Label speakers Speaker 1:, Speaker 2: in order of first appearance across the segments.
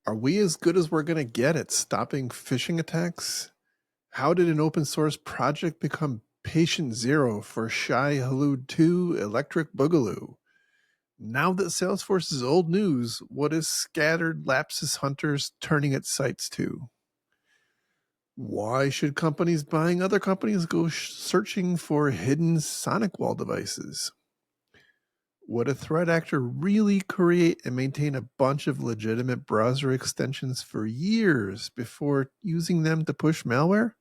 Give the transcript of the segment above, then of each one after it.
Speaker 1: Are we as good as we're going to get at stopping phishing attacks? How did an open source project become patient zero for Shai Hulud 2 Electric Boogaloo? Now that Salesforce is old news, what is scattered lapsus hunters turning its sights to? Why should companies buying other companies go searching for hidden SonicWall devices? Would a threat actor really create and maintain a bunch of legitimate browser extensions for years before using them to push malware?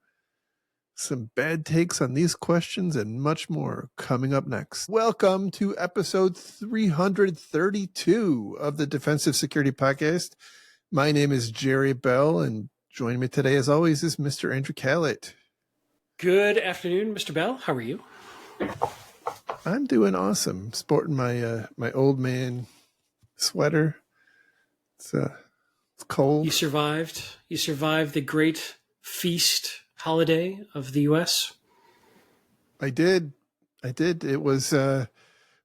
Speaker 1: Some bad takes on these questions and much more coming up next. Welcome to episode 332 of the Defensive Security Podcast. My name is Jerry Bell, and joining me today, as always, is Mr. Andrew Callett.
Speaker 2: Good afternoon, Mr. Bell. How are you?
Speaker 1: I'm doing awesome. Sporting my my old man sweater. It's cold.
Speaker 2: You survived. You survived the great feast holiday of the U.S.
Speaker 1: I did. It was a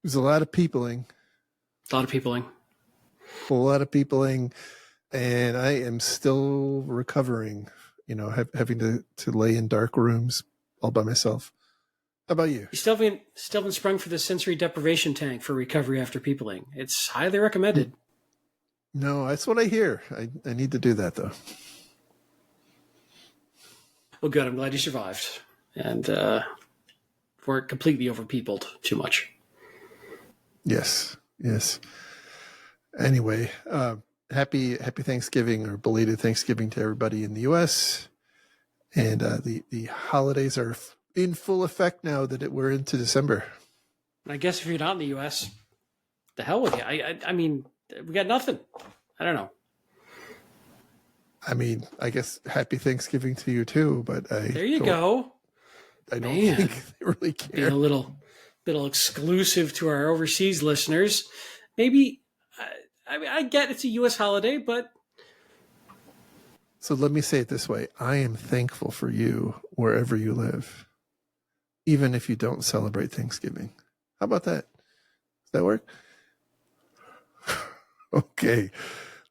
Speaker 1: lot of peopling.
Speaker 2: A lot of peopling.
Speaker 1: A lot of peopling, and I am still recovering. You know, having to lay in dark rooms all by myself. How about you?
Speaker 2: You still haven't sprung for the sensory deprivation tank for recovery after peopling. It's highly recommended.
Speaker 1: No, that's what I hear. I need to do that, though.
Speaker 2: Well, good. I'm glad you survived and weren't completely overpeopled too much.
Speaker 1: Yes. Anyway, happy Thanksgiving or belated Thanksgiving to everybody in the U.S. And the holidays are in full effect now that we're into December.
Speaker 2: I guess if you're not in the U.S., the hell with you. I mean, we got nothing. I don't know.
Speaker 1: I mean, I guess happy Thanksgiving to you too, but
Speaker 2: there you go.
Speaker 1: I don't think they really care.
Speaker 2: Being a little exclusive to our overseas listeners. Maybe, I get it's a U.S. holiday, but...
Speaker 1: So let me say it this way. I am thankful for you wherever you live, even if you don't celebrate Thanksgiving. How about that? Does that work? Okay.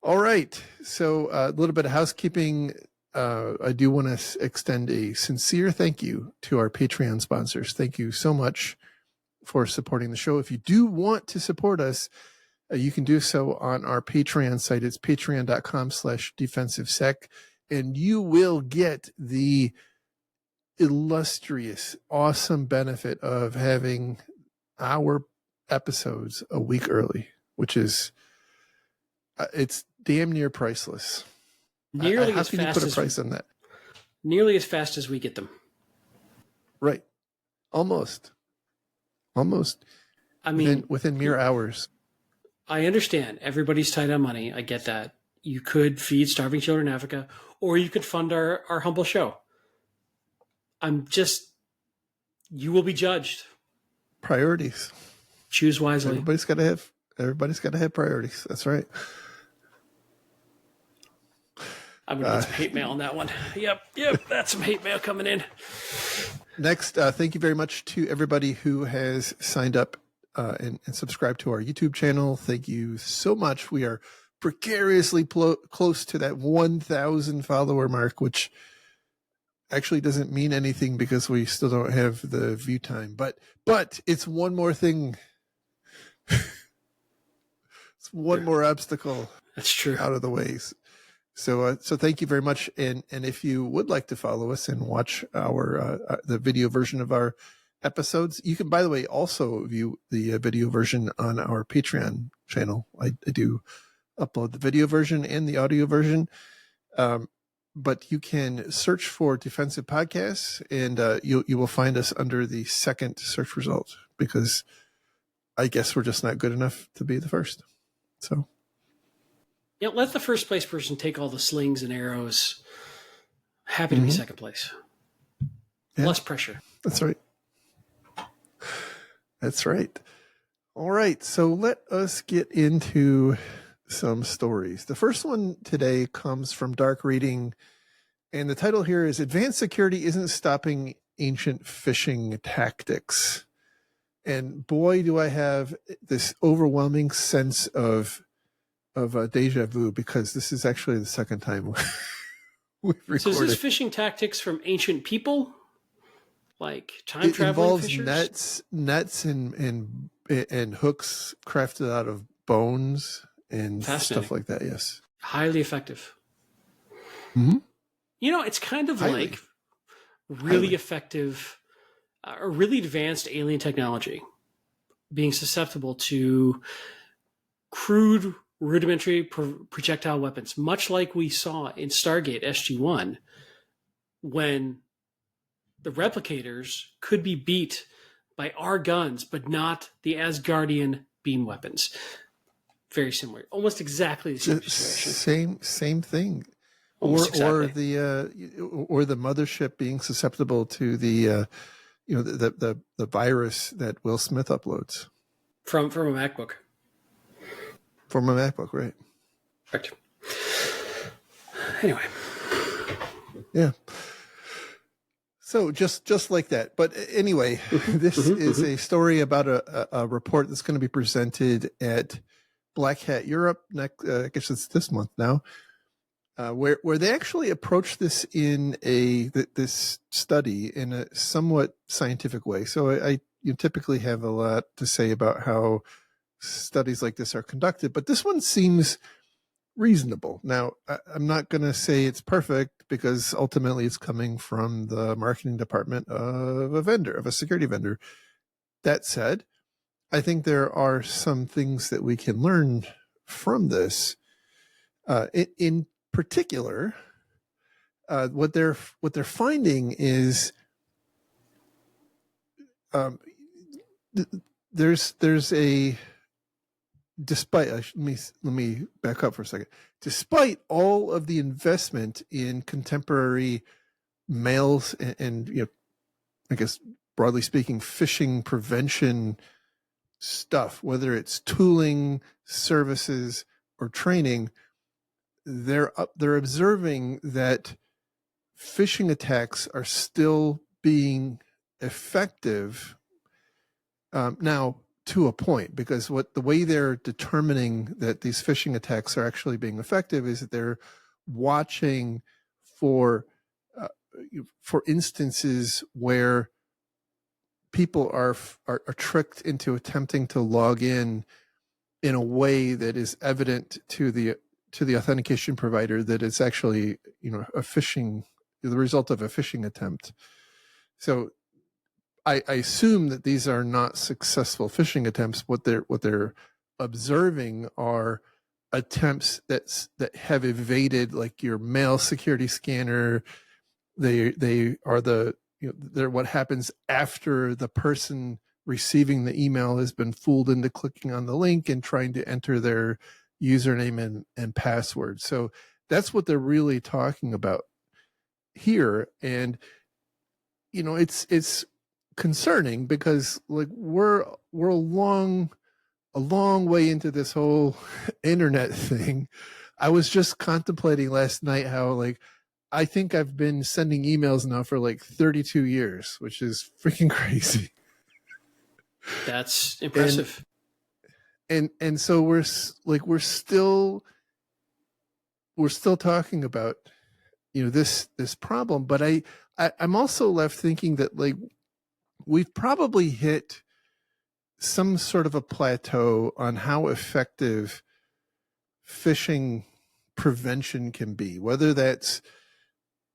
Speaker 1: All right. So a little bit of housekeeping. I do want to extend a sincere thank you to our Patreon sponsors. Thank you so much for supporting the show. If you do want to support us, you can do so on our Patreon site. It's patreon.com/defensivesec, and you will get the illustrious, awesome benefit of having our episodes a week early, which is it's damn near priceless.
Speaker 2: Nearly
Speaker 1: How
Speaker 2: as
Speaker 1: can you
Speaker 2: fast
Speaker 1: put a
Speaker 2: as
Speaker 1: price on that?
Speaker 2: Nearly as fast as we get them.
Speaker 1: Right. Almost.
Speaker 2: I mean,
Speaker 1: within mere hours.
Speaker 2: I understand everybody's tight on money. I get that. You could feed starving children in Africa, or you could fund our humble show. You will be judged.
Speaker 1: Priorities.
Speaker 2: Choose wisely.
Speaker 1: Everybody's got to have priorities. That's right.
Speaker 2: I'm going to get some hate mail on that one. Yep. That's some hate mail coming in.
Speaker 1: Next, thank you very much to everybody who has signed up and subscribed to our YouTube channel. Thank you so much. We are precariously close to that 1,000 follower mark, which actually doesn't mean anything because we still don't have the view time. But it's one more thing. It's one more obstacle.
Speaker 2: That's true.
Speaker 1: Out of the ways. So thank you very much. And if you would like to follow us and watch our the video version of our episodes, you can, by the way, also view the video version on our Patreon channel. I do upload the video version and the audio version. But you can search for Defensive Podcasts, and you will find us under the second search result, because I guess we're just not good enough to be the first. So.
Speaker 2: Yeah, let the first place person take all the slings and arrows. Happy to be second place. Yeah. Less pressure.
Speaker 1: That's right. All right. So let us get into some stories. The first one today comes from Dark Reading, and the title here is Advanced Security Isn't Stopping Ancient Phishing Tactics. And boy, do I have this overwhelming sense of deja vu, because this is actually the second time we've recorded.
Speaker 2: So is this fishing tactics from ancient people, like time
Speaker 1: It
Speaker 2: traveling
Speaker 1: involves
Speaker 2: fishers?
Speaker 1: nets and hooks crafted out of bones and
Speaker 2: Fascinating.
Speaker 1: stuff like that. Yes.
Speaker 2: Highly effective.
Speaker 1: Mm-hmm.
Speaker 2: It's kind of
Speaker 1: Highly.
Speaker 2: like really
Speaker 1: Highly.
Speaker 2: effective, or really advanced alien technology being susceptible to crude, rudimentary projectile weapons, much like we saw in Stargate SG-1, when the replicators could be beat by our guns, but not the Asgardian beam weapons. Very similar, almost exactly the same situation.
Speaker 1: Same thing.
Speaker 2: Almost
Speaker 1: Or
Speaker 2: exactly.
Speaker 1: the mothership being susceptible to the the virus that Will Smith uploads
Speaker 2: From a MacBook.
Speaker 1: from a MacBook, right?
Speaker 2: Correct. Anyway.
Speaker 1: Yeah. So just like that. But anyway, this is a story about a report that's going to be presented at Black Hat Europe next. I guess it's this month now. Where they actually approach this in this study in a somewhat scientific way. So I typically have a lot to say about how studies like this are conducted, but this one seems reasonable. Now, I'm not going to say it's perfect, because ultimately it's coming from the marketing department of a security vendor. That said, I think there are some things that we can learn from this. In particular, what they're finding is there's a despite let me back up for a second. Despite all of the investment in contemporary mails and I guess broadly speaking, phishing prevention stuff, whether it's tooling, services, or training, they're observing that phishing attacks are still being effective now, to a point, because the way they're determining that these phishing attacks are actually being effective is that they're watching for instances where people are tricked into attempting to log in a way that is evident to the authentication provider that it's actually the result of a phishing attempt. So I assume that these are not successful phishing attempts. What they're observing are attempts that have evaded, like, your mail security scanner. They are they're what happens after the person receiving the email has been fooled into clicking on the link and trying to enter their username and password. So that's what they're really talking about here. And it's concerning, because, like, we're a long way into this whole internet thing. I was just contemplating last night how, like, I think I've been sending emails now for like 32 years, which is freaking crazy.
Speaker 2: That's impressive.
Speaker 1: And so we're still talking about this problem, but I'm also left thinking that, like, we've probably hit some sort of a plateau on how effective phishing prevention can be, whether that's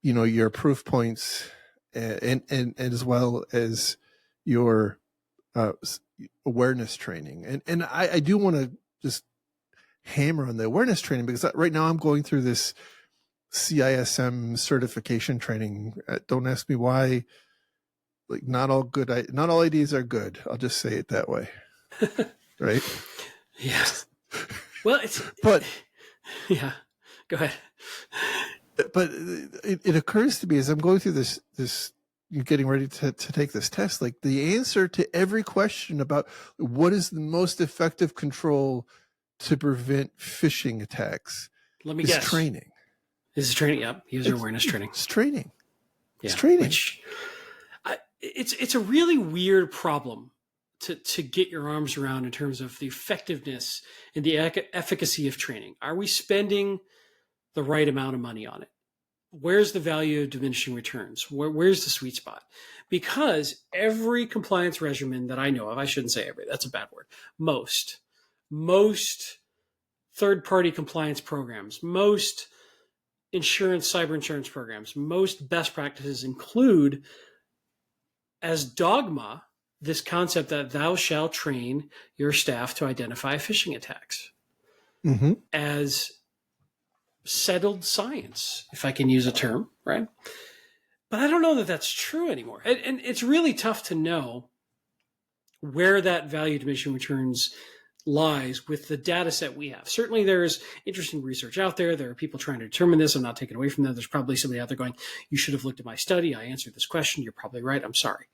Speaker 1: your proof points and as well as your awareness training. And I do want to just hammer on the awareness training, because right now I'm going through this CISM certification training. Don't ask me why. Like, not all ideas are good. I'll just say it that way. Right?
Speaker 2: Yeah. Well,
Speaker 1: but
Speaker 2: yeah, go ahead.
Speaker 1: But it occurs to me as I'm going through this getting ready to take this test, like, the answer to every question about what is the most effective control to prevent phishing attacks,
Speaker 2: Let me
Speaker 1: is
Speaker 2: guess.
Speaker 1: training.
Speaker 2: This is training. Yep. User awareness training.
Speaker 1: It's training.
Speaker 2: Yeah.
Speaker 1: It's training.
Speaker 2: It's a really weird problem to get your arms around in terms of the effectiveness and the efficacy of training. Are we spending the right amount of money on it? Where's the value of diminishing returns? Where's the sweet spot? Because every compliance regimen that I know of, I shouldn't say every, that's a bad word, most third-party compliance programs, most cyber insurance programs, most best practices include as dogma this concept that thou shalt train your staff to identify phishing attacks as settled science, if I can use a term, right? But I don't know that that's true anymore. And it's really tough to know where that value diminishing returns lies with the data set we have. Certainly there's interesting research out there. There are people trying to determine this. I'm not taking away from that. There's probably somebody out there going, you should have looked at my study. I answered this question. You're probably right. I'm sorry.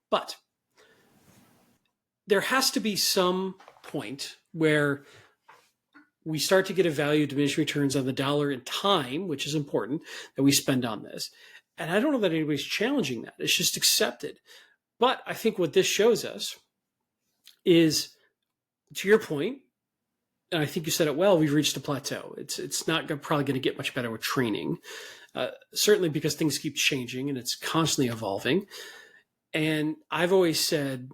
Speaker 2: But there has to be some point where we start to get a value diminishing returns on the dollar in time, which is important, that we spend on this. And I don't know that anybody's challenging that. It's just accepted. But I think what this shows us is, to your point, and I think you said it well, we've reached a plateau. It's not probably going to get much better with training, certainly because things keep changing and it's constantly evolving. And I've always said,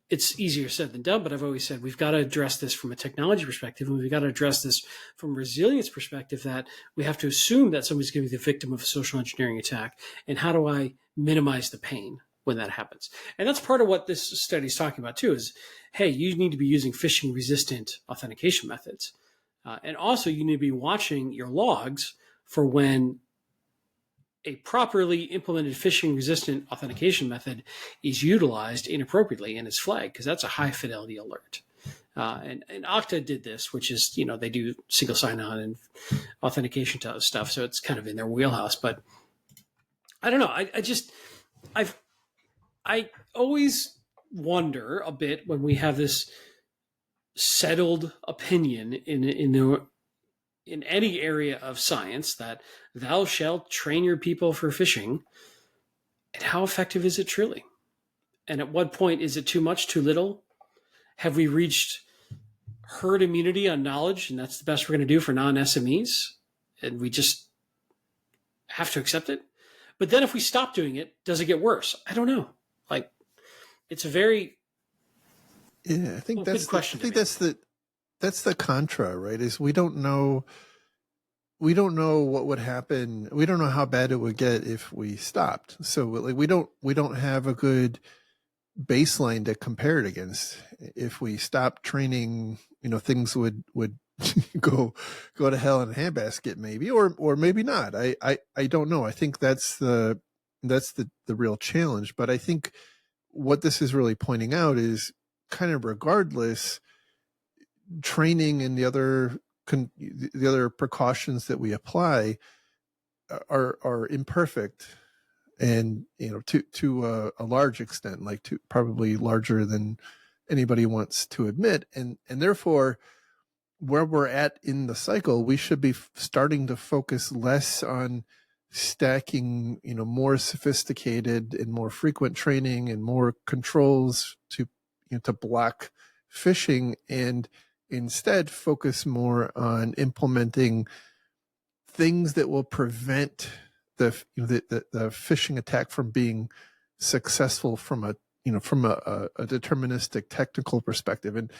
Speaker 2: it's easier said than done, but I've always said we've got to address this from a technology perspective, and we've got to address this from a resilience perspective, that we have to assume that somebody's going to be the victim of a social engineering attack. And how do I minimize the pain when that happens? And that's part of what this study is talking about too, is, hey, you need to be using phishing resistant authentication methods. And also you need to be watching your logs for when a properly implemented phishing resistant authentication method is utilized inappropriately and is flagged, because that's a high fidelity alert. And Okta did this, which is, they do single sign-on and authentication stuff. So it's kind of in their wheelhouse, but I don't know. I always wonder a bit when we have this settled opinion in any area of science that thou shalt train your people for phishing, and how effective is it truly? And at what point is it too much, too little? Have we reached herd immunity on knowledge, and that's the best we're going to do for non-SMEs, and we just have to accept it? But then if we stop doing it, does it get worse? I don't know. It's a very
Speaker 1: I think that's
Speaker 2: good question.
Speaker 1: that's the contra, right? Is we don't know what would happen. We don't know how bad it would get if we stopped. So we don't have a good baseline to compare it against. If we stopped training, things would go to hell in a handbasket, maybe, or maybe not. I don't know. I think that's the real challenge. But I think what this is really pointing out is, kind of regardless, training and the other precautions that we apply are imperfect, and to a large extent, probably larger than anybody wants to admit, and therefore, where we're at in the cycle, we should be starting to focus less on stacking more sophisticated and more frequent training and more controls to block phishing, and instead focus more on implementing things that will prevent the phishing attack from being successful from a deterministic technical perspective. And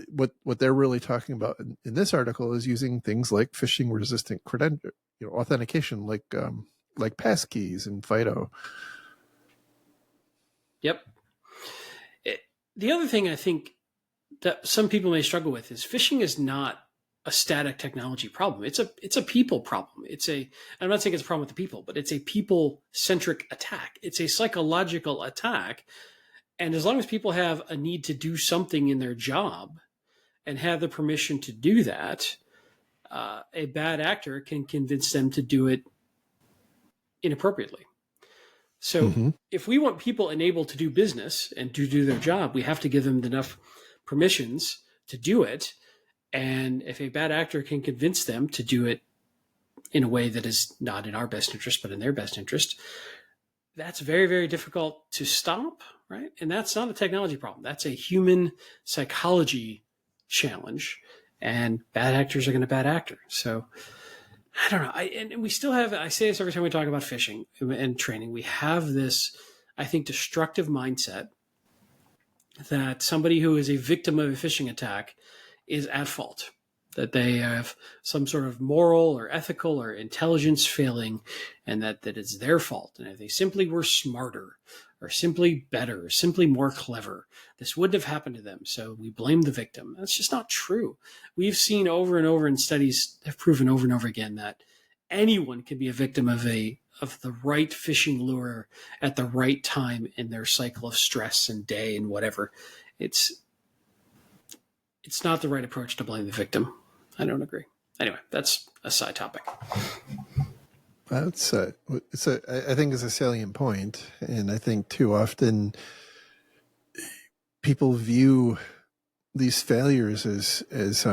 Speaker 1: what they're really talking about in this article is using things like phishing resistant authentication, like passkeys and FIDO.
Speaker 2: Yep. The other thing I think that some people may struggle with is phishing is not a static technology problem. It's a people problem. I'm not saying it's a problem with the people, but it's a people-centric attack. It's a psychological attack. And as long as people have a need to do something in their job and have the permission to do that, a bad actor can convince them to do it inappropriately. So if we want people enabled to do business and to do their job, we have to give them enough permissions to do it. And if a bad actor can convince them to do it in a way that is not in our best interest, but in their best interest, that's very, very difficult to stop. right? And that's not a technology problem. That's a human psychology challenge. And bad actors are going to bad actor. So I don't know. And we still have, I say this every time we talk about phishing and training, we have this, I think, destructive mindset that somebody who is a victim of a phishing attack is at fault, that they have some sort of moral or ethical or intelligence failing, and that it's their fault. And if they simply were smarter or simply better or simply more clever, this wouldn't have happened to them. So we blame the victim. That's just not true. We've seen over and over, and studies have proven over and over again that anyone can be a victim of the right phishing lure at the right time in their cycle of stress and day and whatever. It's not the right approach to blame the victim. I don't agree. Anyway, that's a side topic.
Speaker 1: That's I think it's a salient point, and I think too often people view these failures as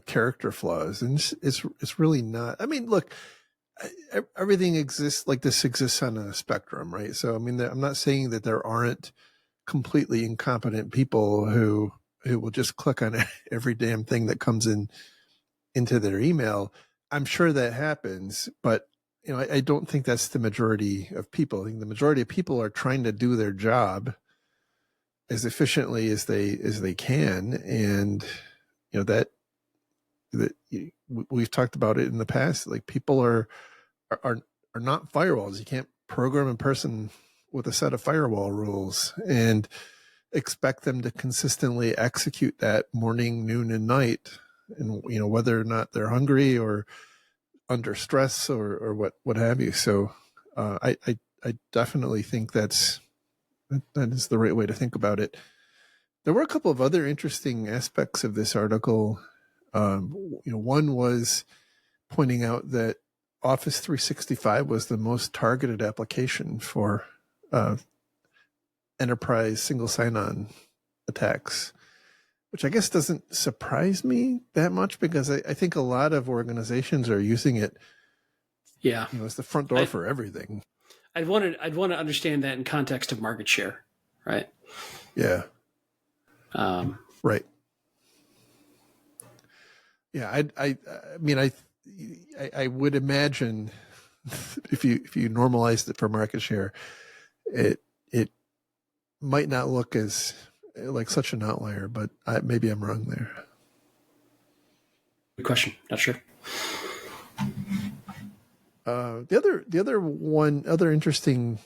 Speaker 1: character flaws, and it's really not. I mean, look, everything exists like this exists on a spectrum, right? So I mean, I'm not saying that there aren't completely incompetent people who will just click on every damn thing that comes into their email. I'm sure that happens, but I don't think that's the majority of people. I think the majority of people are trying to do their job as efficiently as they can, and that we've talked about it in the past. Like, people are not firewalls. You can't program a person with a set of firewall rules and expect them to consistently execute that morning, noon, and night, and whether or not they're hungry or under stress or what have you. So I definitely think that is the right way to think about it. There were a couple of other interesting aspects of this article. One was pointing out that Office 365 was the most targeted application for enterprise single sign-on attacks, which I guess doesn't surprise me that much, because I think a lot of organizations are using it.
Speaker 2: Yeah,
Speaker 1: as the front door for everything.
Speaker 2: I'd want to understand that in context of market share, right?
Speaker 1: Yeah. Right. Yeah, I mean, I would imagine if you normalized it for market share, it might not look as like such an outlier, but maybe I'm wrong there.
Speaker 2: Good question. Not sure.
Speaker 1: The other interesting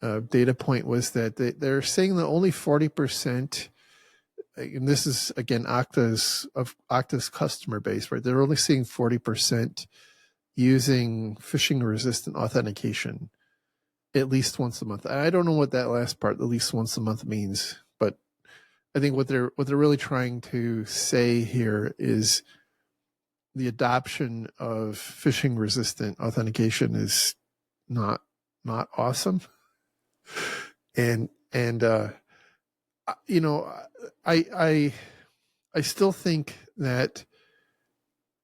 Speaker 1: data point was that they're saying that only 40%, and this is again Okta's customer base, right? They're only seeing 40% using phishing resistant authentication at least once a month. I don't know what that last part, at least once a month, means, but I think what they're really trying to say here is the adoption of phishing resistant authentication is not awesome. And I still think that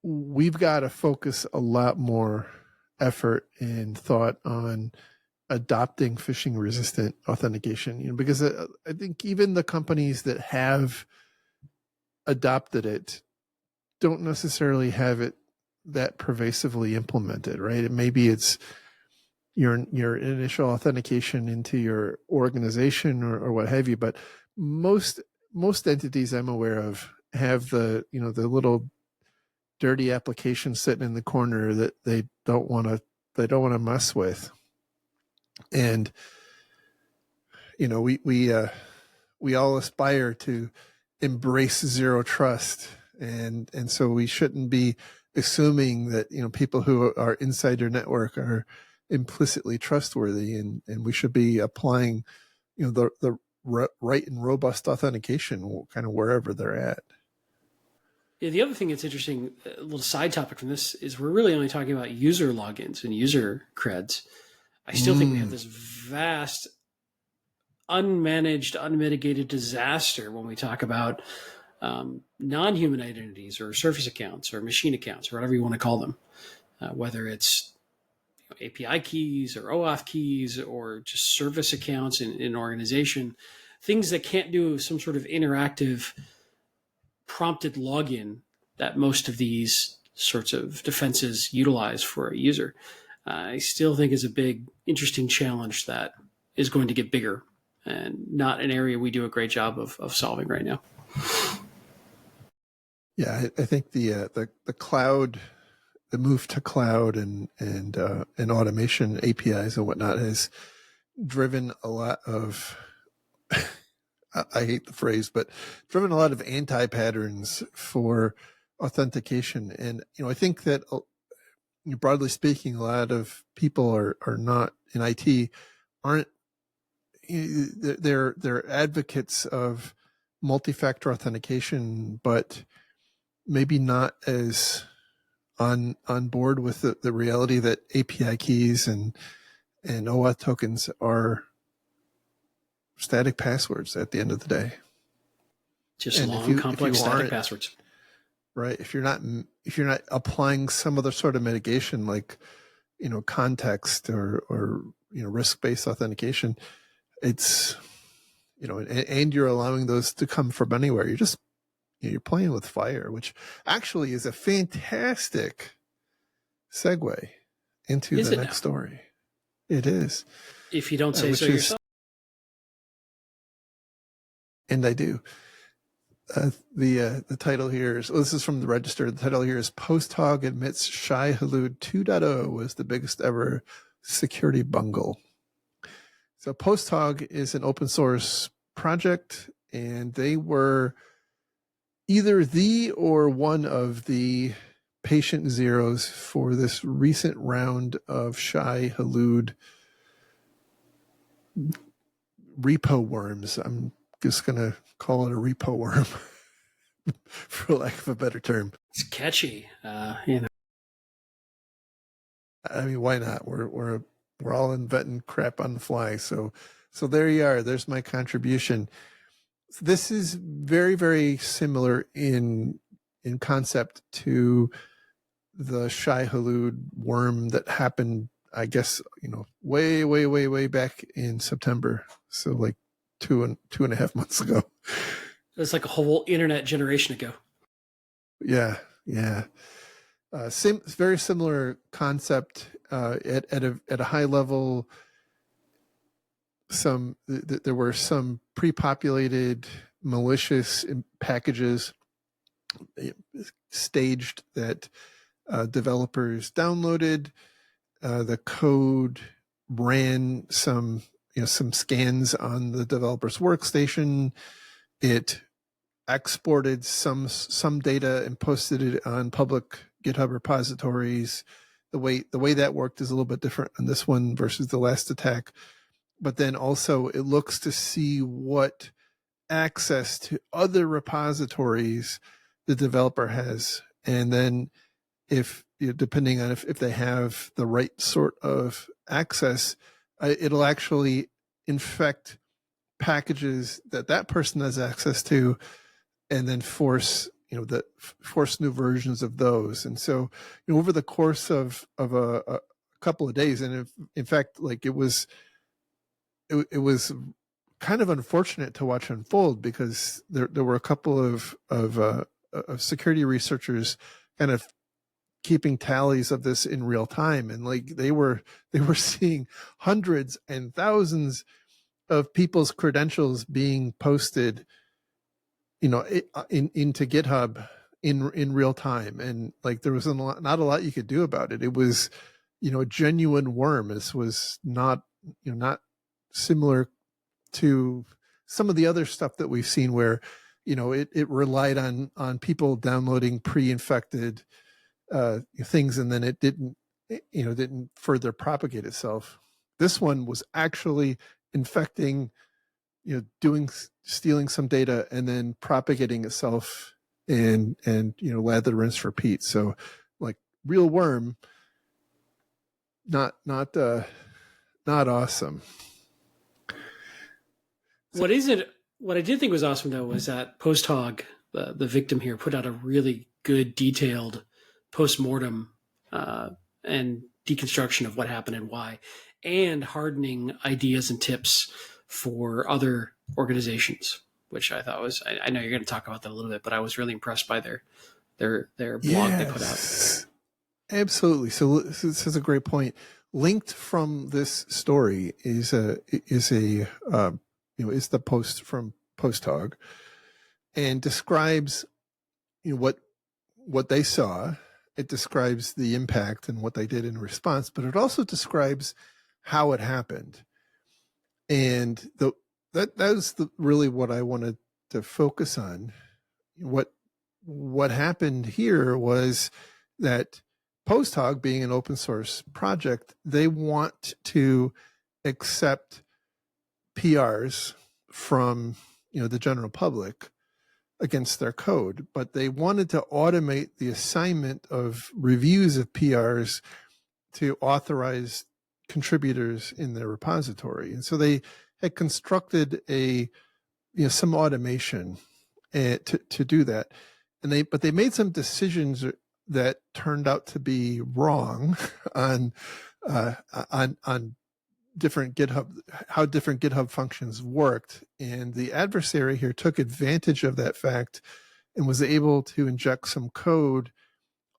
Speaker 1: we've got to focus a lot more effort and thought on adopting phishing resistant authentication, because I think even the companies that have adopted it don't necessarily have it that pervasively implemented, right? Maybe it's your initial authentication into your organization or what have you, but most entities I'm aware of have the little dirty application sitting in the corner that they don't want to mess with. And we all aspire to embrace zero trust, and so we shouldn't be assuming that people who are inside your network are implicitly trustworthy, and we should be applying the right and robust authentication kind of wherever they're at.
Speaker 2: Yeah, the other thing that's interesting, a little side topic from this, is we're really only talking about user logins and user creds. I still think we have this vast, unmanaged, unmitigated disaster when we talk about non-human identities or surface accounts or machine accounts or whatever you want to call them, whether it's API keys or OAuth keys or just service accounts in an organization, things that can't do some sort of interactive prompted login that most of these sorts of defenses utilize for a user. I still think is a big, interesting challenge that is going to get bigger and not an area we do a great job of solving right now.
Speaker 1: Yeah, I think the cloud, the move to cloud and automation APIs and whatnot has driven a lot of I hate the phrase, but driven a lot of anti-patterns for authentication. And I think that broadly speaking, a lot of people are not in IT aren't they're advocates of multi-factor authentication, but maybe not as on board with the reality that API keys and OAuth tokens are static passwords at the end of the day.
Speaker 2: Just and long, complex static passwords.
Speaker 1: Right. If you're not applying some other sort of mitigation like, context or risk-based authentication, it's, and you're allowing those to come from anywhere. You're playing with fire, which actually is a fantastic segue into the next story. It is.
Speaker 2: If you don't say so yourself.
Speaker 1: And I do. The title here is, this is from the Register. The title here is PostHog admits Shai-Hulud 2.0 was the biggest ever security bungle. So PostHog is an open source project, and they were either the or one of the patient zeros for this recent round of Shai-Hulud repo worms. I'm just going to call it a repo worm for lack of a better term.
Speaker 2: It's catchy.
Speaker 1: I mean, why not? We're all inventing crap on the fly. So there you are. There's my contribution. This is very, very similar in concept to the Shai-Hulud worm that happened, I guess, way, way, way, way back in September. So like two and a half months ago.
Speaker 2: It's like a whole internet generation ago.
Speaker 1: Yeah. Very similar concept at a high level. There were some pre-populated malicious packages staged that developers downloaded. The code ran some scans on the developer's workstation. It exported some data and posted it on public GitHub repositories. The way that worked is a little bit different on this one versus the last attack. But then also it looks to see what access to other repositories the developer has. And then if depending on if they have the right sort of access, it'll actually infect packages that person has access to, and then force new versions of those. And so over the course of a couple of days, and in fact, like it was kind of unfortunate to watch unfold, because there were a couple of security researchers kind of keeping tallies of this in real time, and like they were seeing hundreds and thousands of people's credentials being posted into GitHub in real time, and like there was not a lot you could do about it. It was a genuine worm. This was not similar to some of the other stuff that we've seen where it relied on people downloading pre-infected things, and then it didn't further propagate itself. This one was actually infecting, stealing some data and then propagating itself, and lather, rinse, repeat. So like real worm, not awesome.
Speaker 2: What I did think was awesome though was that PostHog, the victim here, put out a really good detailed post-mortem and deconstruction of what happened and why, and hardening ideas and tips for other organizations, which I thought was, I know you're going to talk about that a little bit, but I was really impressed by their blog they put out.
Speaker 1: Absolutely. So this is a great point. Linked from this story is the post from Posthog, and describes what they saw. It describes the impact and what they did in response, but it also describes how it happened. And that was really what I wanted to focus on. What happened here was that Posthog, being an open source project, they want to accept PRs from the general public against their code, but they wanted to automate the assignment of reviews of PRs to authorized contributors in their repository. And so they had constructed some automation to do that. But they made some decisions that turned out to be wrong on different how different GitHub functions worked. And the adversary here took advantage of that fact and was able to inject some code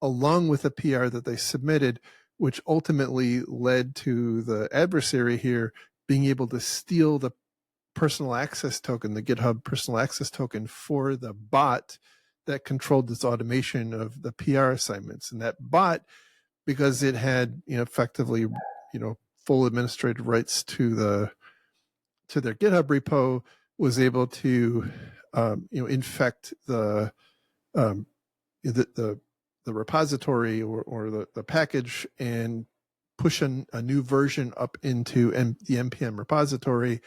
Speaker 1: along with a PR that they submitted, which ultimately led to the adversary here being able to steal the personal access token, the GitHub personal access token, for the bot that controlled this automation of the PR assignments. And that bot, because it had effectively full administrative rights to their GitHub repo, was able to infect the repository or the package and push a new version up into the npm repository,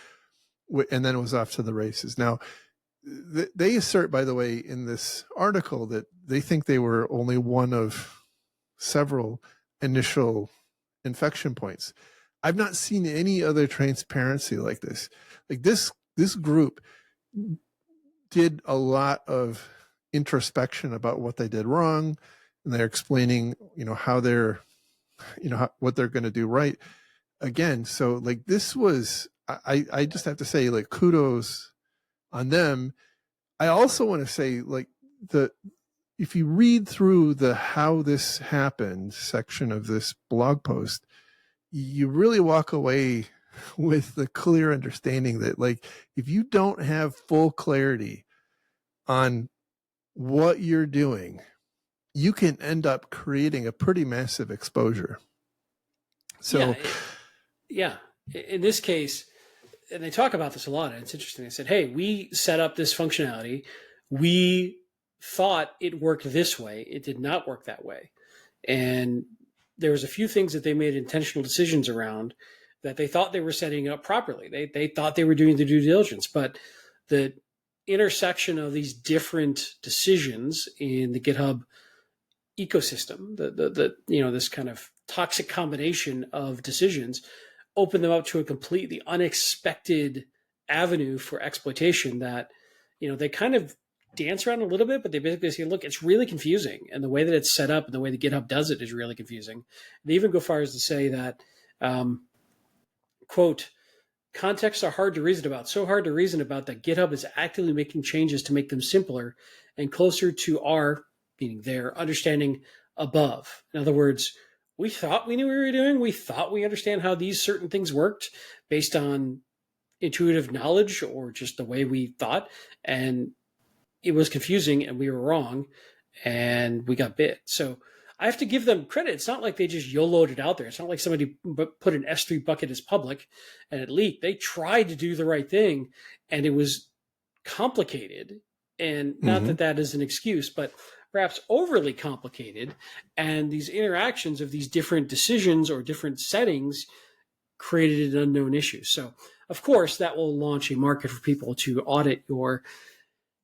Speaker 1: and then it was off to the races. Now, they assert, by the way, in this article that they think they were only one of several initial infection points. I've not seen any other transparency like this. Like this group did a lot of introspection about what they did wrong, and they're explaining, how they're, what they're going to do right again. So like this was, I just have to say, like, kudos on them. I also want to say, like, if you read through the how this happened section of this blog post, you really walk away with the clear understanding that, like, if you don't have full clarity on what you're doing, you can end up creating a pretty massive exposure. So
Speaker 2: yeah, in this case, and they talk about this a lot, and it's interesting. They said, hey, we set up this functionality. We thought it worked this way. It did not work that way. And there was a few things that they made intentional decisions around that they thought they were setting up properly. They thought they were doing the due diligence, but the intersection of these different decisions in the GitHub ecosystem, this kind of toxic combination of decisions, opened them up to a completely unexpected avenue for exploitation that, they kind of dance around a little bit, but they basically say, look, it's really confusing. And the way that it's set up and the way that GitHub does it is really confusing. They even go far as to say that, quote, contexts are hard to reason about, so hard to reason about that GitHub is actively making changes to make them simpler and closer to our, meaning their, understanding above. In other words, we thought we knew what we were doing. We thought we understand how these certain things worked based on intuitive knowledge or just the way we thought. And it was confusing and we were wrong and we got bit. So I have to give them credit. It's not like they just YOLO'd it out there. It's not like somebody put an S3 bucket as public and it leaked. They tried to do the right thing and it was complicated. And not that is an excuse, but perhaps overly complicated. And these interactions of these different decisions or different settings created an unknown issue. So, of course, that will launch a market for people to audit your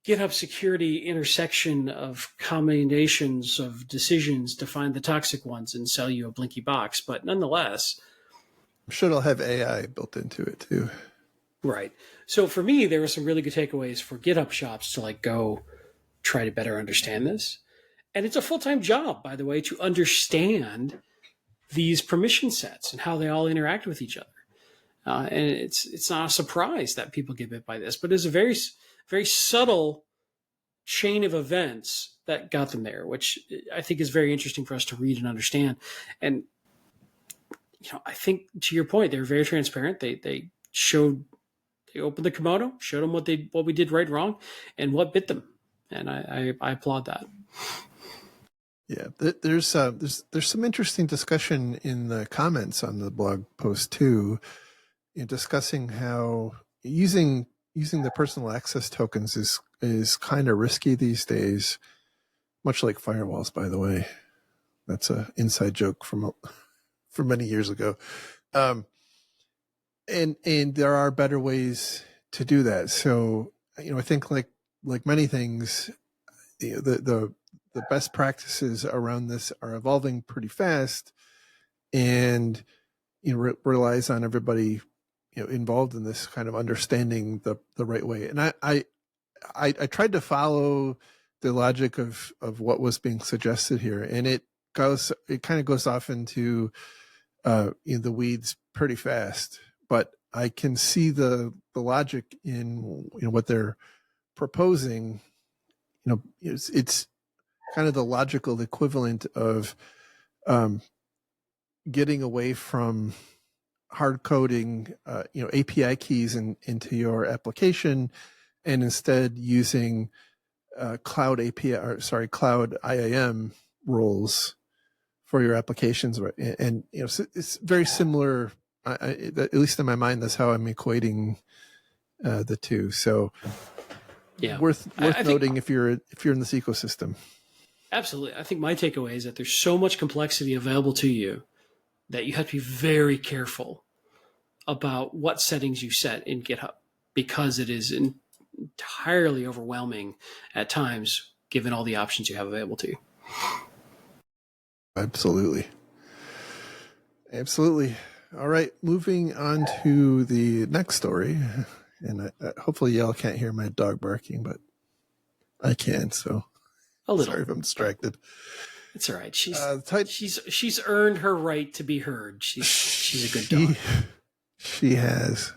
Speaker 2: GitHub security intersection of combinations of decisions to find the toxic ones and sell you a blinky box. But nonetheless,
Speaker 1: I'm sure it'll have AI built into it too.
Speaker 2: Right. So for me, there were some really good takeaways for GitHub shops to go try to better understand this. And it's a full-time job, by the way, to understand these permission sets and how they all interact with each other. And it's not a surprise that people get bit by this, but it's a very subtle chain of events that got them there, which I think is very interesting for us to read and understand. And I think to your point, they were very transparent. They opened the kimono, showed them what we did right, wrong, and what bit them. And I applaud that.
Speaker 1: Yeah, there's some interesting discussion in the comments on the blog post too, discussing how using the personal access tokens is kind of risky these days, much like firewalls, by the way. That's an inside joke from many years ago. And there are better ways to do that. So, I think like many things, the best practices around this are evolving pretty fast, and relies on everybody involved in this kind of understanding the right way. And I tried to follow the logic of what was being suggested here, and it kind of goes off into the weeds pretty fast. But I can see the logic in what they're proposing. It's kind of the logical equivalent of getting away from hard coding API keys into your application, and instead using cloud IAM rules for your applications. And it's very similar. At least in my mind, that's how I'm equating the two. So,
Speaker 2: yeah,
Speaker 1: worth noting if you're in this ecosystem.
Speaker 2: Absolutely, I think my takeaway is that there's so much complexity available to you that you have to be very careful about what settings you set in GitHub, because it is entirely overwhelming at times, given all the options you have available to you.
Speaker 1: Absolutely. All right, moving on to the next story. And hopefully y'all can't hear my dog barking, but I can, so
Speaker 2: a little.
Speaker 1: Sorry if I'm distracted.
Speaker 2: It's all right. She's earned her right to be heard. She's a good dog.
Speaker 1: She has.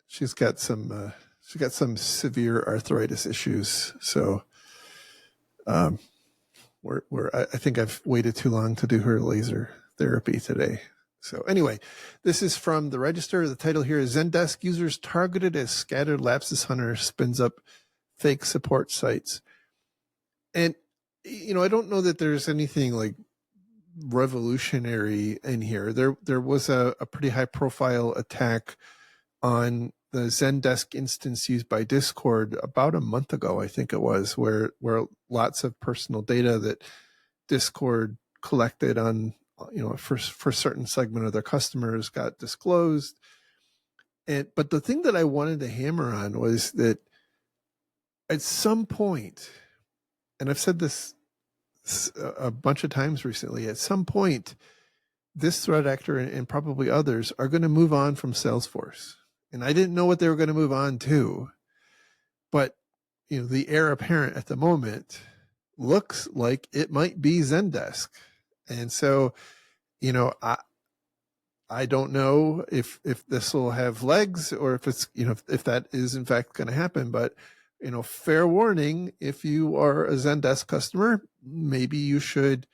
Speaker 1: She's got some severe arthritis issues. So I think I've waited too long to do her laser therapy today. So anyway, this is from the Register. The title here is Zendesk users targeted as scattered lapses hunter spins up fake support sites. And, I don't know that there's anything like revolutionary in here. There was a pretty high profile attack on the Zendesk instance used by Discord about a month ago, I think it was, where lots of personal data that Discord collected on, for a certain segment of their customers got disclosed. But the thing that I wanted to hammer on was that at some point, and I've said this a bunch of times recently, at some point, this threat actor and probably others are going to move on from Salesforce. And I didn't know what they were going to move on to, but the heir apparent at the moment looks like it might be Zendesk. And so, I don't know if this will have legs, or if it's, if that is in fact going to happen, but fair warning, if you are a Zendesk customer, maybe you should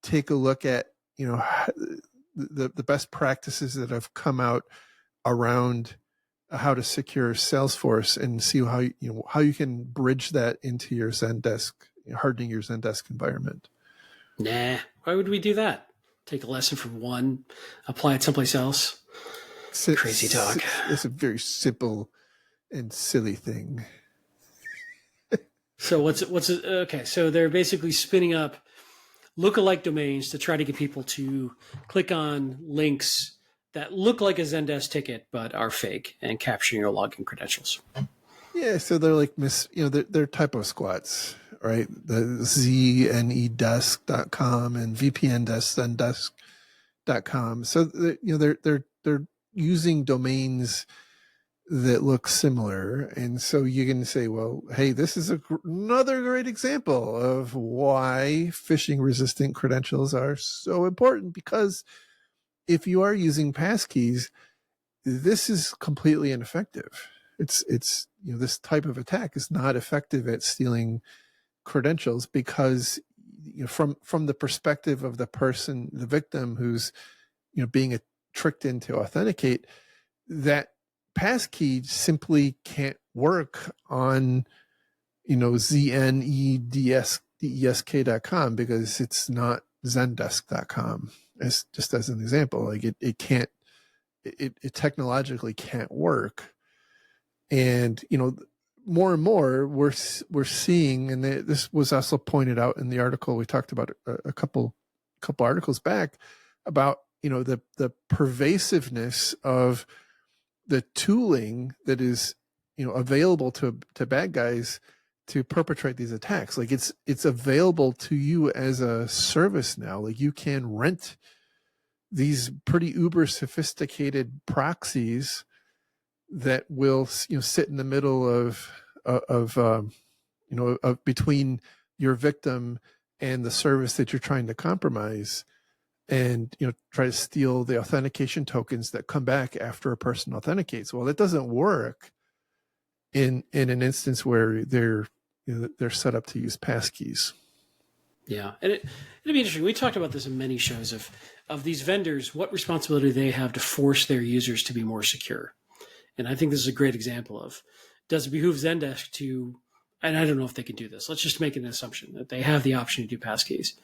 Speaker 1: take a look at, the best practices that have come out around how to secure Salesforce, and see how you can bridge that into your Zendesk, hardening your Zendesk environment.
Speaker 2: Nah, why would we do that? Take a lesson from one, apply it someplace else. Crazy talk.
Speaker 1: It's a very simple and silly thing.
Speaker 2: So okay? So they're basically spinning up lookalike domains to try to get people to click on links that look like a Zendesk ticket but are fake, and capturing your login credentials.
Speaker 1: Yeah, so they're like they're typo squats, right? The ZNEdesk.com and VPNdesk.com. So they're using domains that look similar. And so you can say, well, hey, this is another great example of why phishing resistant credentials are so important, because if you are using passkeys, this is completely ineffective. It's this type of attack is not effective at stealing credentials, because from the perspective of the person, the victim who's being tricked into authenticate, that passkey simply can't work on ZNEDESK.com because it's not Zendesk.com. As just as an example, like it can't, it technologically can't work. And more and more we're seeing, and this was also pointed out in the article we talked about a couple articles back, about the pervasiveness of the tooling that is available to bad guys to perpetrate these attacks. Like it's available to you as a service now. Like you can rent these pretty uber sophisticated proxies that will sit in the middle of between your victim and the service that you're trying to compromise, and try to steal the authentication tokens that come back after a person authenticates. Well, that doesn't work in an instance where they're set up to use passkeys.
Speaker 2: Yeah, and it'd be interesting. We talked about this in many shows of these vendors, what responsibility they have to force their users to be more secure. And I think this is a great example of, does it behoove Zendesk to, and I don't know if they can do this, let's just make an assumption that they have the option to do passkeys.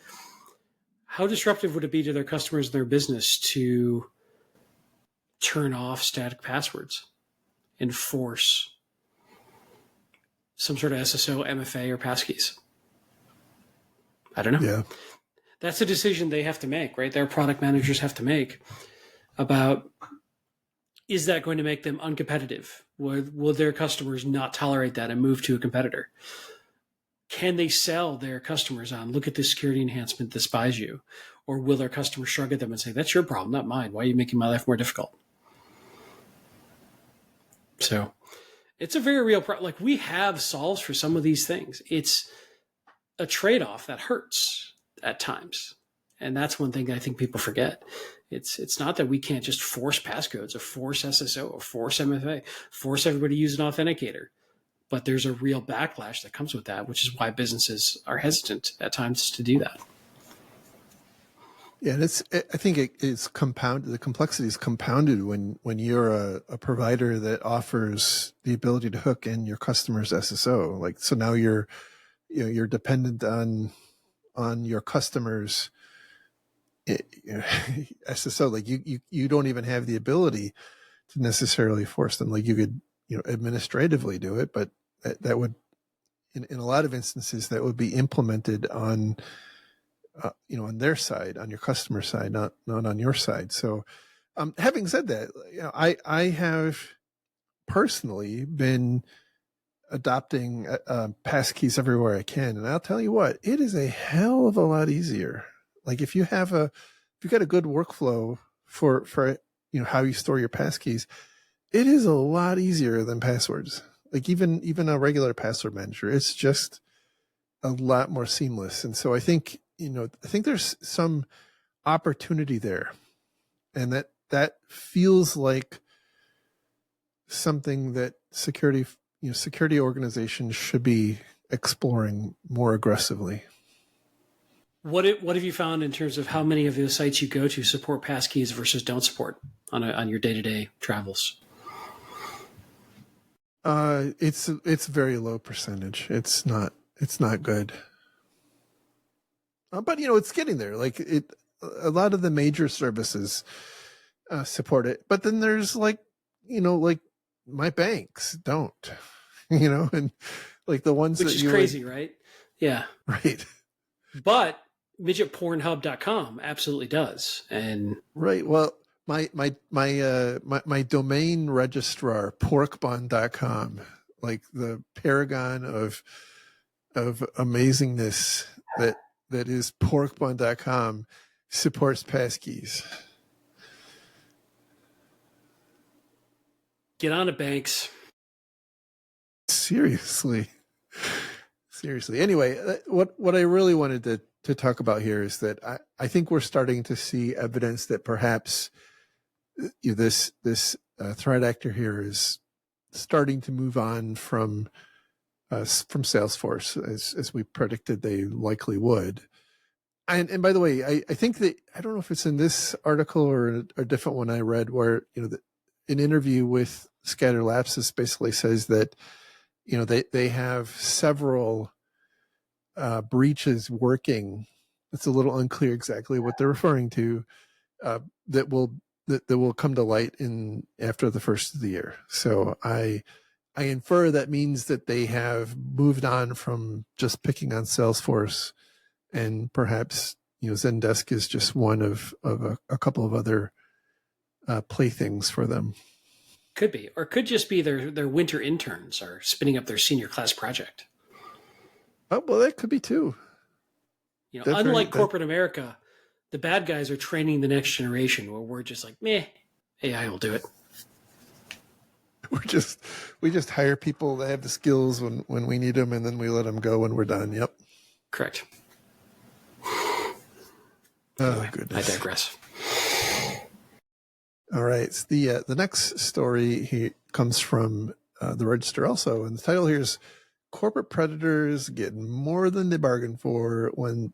Speaker 2: How disruptive would it be to their customers and their business to turn off static passwords and force some sort of SSO, MFA, or passkeys? I don't know.
Speaker 1: Yeah.
Speaker 2: That's a decision they have to make, right? Their product managers have to make about, is that going to make them uncompetitive? Will their customers not tolerate that and move to a competitor? Can they sell their customers on, look at this security enhancement that spies you? Or will their customers shrug at them and say, that's your problem, not mine. Why are you making my life more difficult? So it's a very real problem. Like, we have solves for some of these things. It's a trade-off that hurts at times. And that's one thing I think people forget. It's not that we can't just force passcodes or force SSO or force MFA, force everybody to use an authenticator. But there's a real backlash that comes with that, which is why businesses are hesitant at times to do that.
Speaker 1: Yeah, and I think it's compounded. The complexity is compounded when you're a provider that offers the ability to hook in your customer's SSO. Like, so now you're dependent on your customers' SSO. Like you don't even have the ability to necessarily force them. Like, you could administratively do it, but that would, in a lot of instances, that would be implemented on on their side, on your customer side, not on your side. So having said that, I have personally been adopting passkeys everywhere I can, and I'll tell you what, it is a hell of a lot easier. Like, if you've got a good workflow for how you store your passkeys, it is a lot easier than passwords. Like, even a regular password manager, it's just a lot more seamless. And so I think there's some opportunity there, and that feels like something that security organizations should be exploring more aggressively.
Speaker 2: What have you found in terms of how many of the sites you go to support passkeys versus don't support on your day-to-day travels?
Speaker 1: It's very low percentage. It's not good. But it's getting there. Like, a lot of the major services support it, but then there's like my banks don't, and like the ones
Speaker 2: which
Speaker 1: that
Speaker 2: is crazy, right? Yeah,
Speaker 1: right.
Speaker 2: But midgetpornhub.com absolutely does, and
Speaker 1: right. Well, my domain registrar, porkbun.com, like the paragon of amazingness that is porkbun.com, supports passkeys.
Speaker 2: Get on it, Banks.
Speaker 1: Seriously. Seriously. Anyway, what I really wanted to talk about here is that I think we're starting to see evidence that perhaps this threat actor here is starting to move on from Salesforce as we predicted they likely would. And by the way, I think that, I don't know if it's in this article or a different one I read, where an interview with Scatter Lapsus basically says that they have several breaches working. It's a little unclear exactly what they're referring to, that will come to light in after the first of the year. So I infer that means that they have moved on from just picking on Salesforce, and perhaps Zendesk is just one of a couple of other playthings for them.
Speaker 2: Could be, or could just be their winter interns are spinning up their senior class project.
Speaker 1: Oh, well, that could be too.
Speaker 2: Unlike corporate America, the bad guys are training the next generation, where we're just like, meh, AI will do it.
Speaker 1: We just hire people that have the skills when we need them, and then we let them go when we're done. Yep.
Speaker 2: Correct.
Speaker 1: Oh, goodness.
Speaker 2: I digress.
Speaker 1: All right. The next story comes from the Register also, and the title here is "Corporate Predators Get More Than They Bargained For When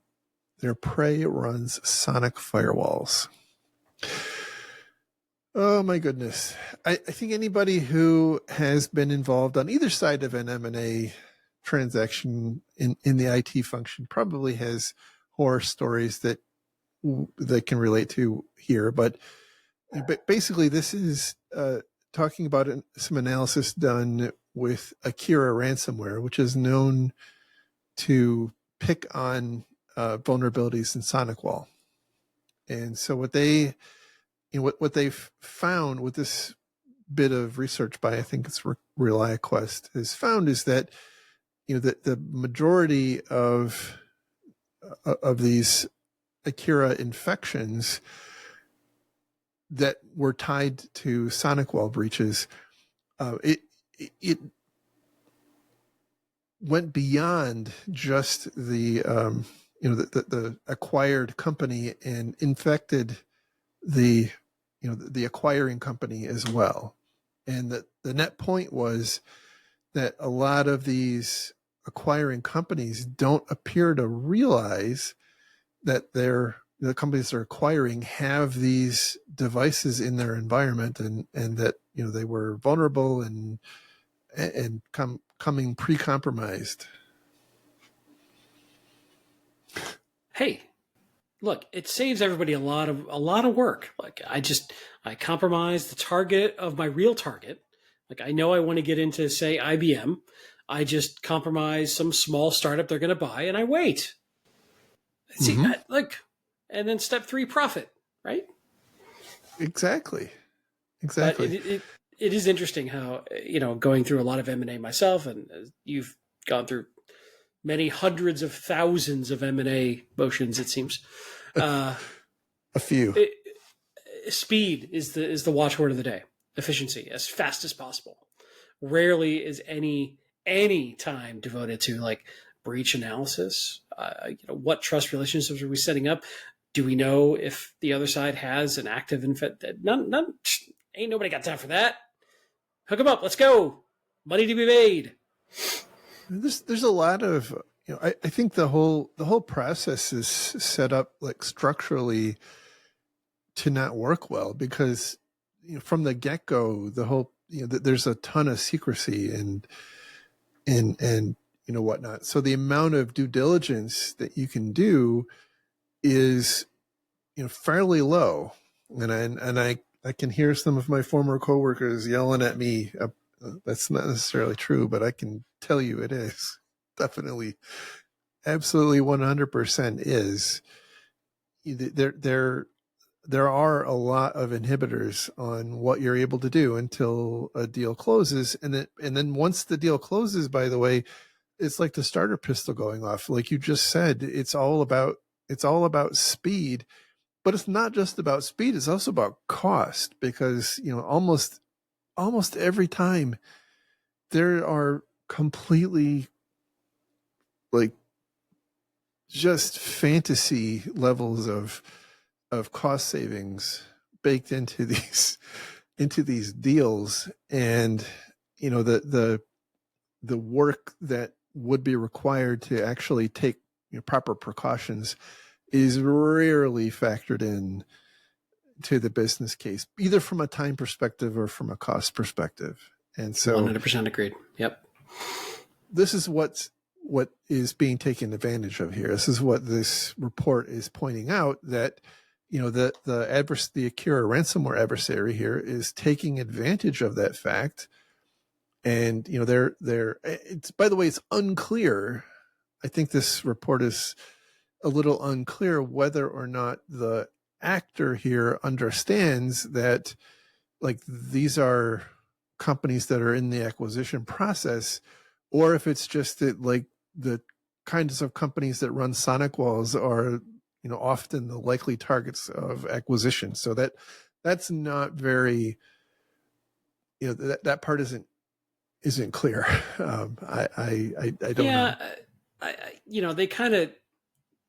Speaker 1: Their Prey Runs Sonic Firewalls." Oh my goodness. I think anybody who has been involved on either side of an M&A transaction in the IT function probably has horror stories that they can relate to here. But basically, this is talking about some analysis done with Akira ransomware, which is known to pick on vulnerabilities in SonicWall. And so what they've found with this bit of research by, I think it's ReliaQuest, has found is that the majority of these Akira infections that were tied to SonicWall breaches, it went beyond just the acquired company and infected the acquiring company as well. And the net point was that a lot of these acquiring companies don't appear to realize that the companies they're acquiring have these devices in their environment, and that they were vulnerable and coming pre-compromised.
Speaker 2: Hey, look, it saves everybody a lot of work. Like I compromise the target of my real target. Like I know I want to get into, say, IBM. I just compromise some small startup they're going to buy, and I wait. See, and then step 3, profit, right?
Speaker 1: Exactly.
Speaker 2: But it is interesting how, going through a lot of M&A myself, and you've gone through many hundreds of thousands of M&A motions, it seems.
Speaker 1: A few.
Speaker 2: Speed is the watchword of the day. Efficiency, as fast as possible. Rarely is any time devoted to like breach analysis. What trust relationships are we setting up? Do we know if the other side has an active none? Ain't nobody got time for that. Hook them up. Let's go. Money to be made.
Speaker 1: There's a lot of I think the whole process is set up like structurally to not work well, because from the get-go the whole there's a ton of secrecy and whatnot. So the amount of due diligence that you can do is fairly low, and I can hear some of my former coworkers yelling at me. That's not necessarily true, but I can tell you it is definitely, absolutely 100% is. There are a lot of inhibitors on what you're able to do until a deal closes, and then once the deal closes, by the way, it's like the starter pistol going off. Like you just said, it's all about speed, but it's not just about speed. It's also about cost, because almost almost every time there are completely like just fantasy levels of cost savings baked into these deals. And the work that would be required to actually take proper precautions is rarely factored in to the business case, either from a time perspective or from a cost perspective. And so
Speaker 2: 100% agreed. Yep.
Speaker 1: This is what is being taken advantage of here. This is what this report is pointing out, that the Akira ransomware adversary here is taking advantage of that fact. And it's, by the way, it's unclear. I think this report is a little unclear whether or not the actor here understands that like these are companies that are in the acquisition process, or if it's just that like the kinds of companies that run SonicWalls are often the likely targets of acquisition. So that's not very, that part isn't clear. I don't know.
Speaker 2: They kind of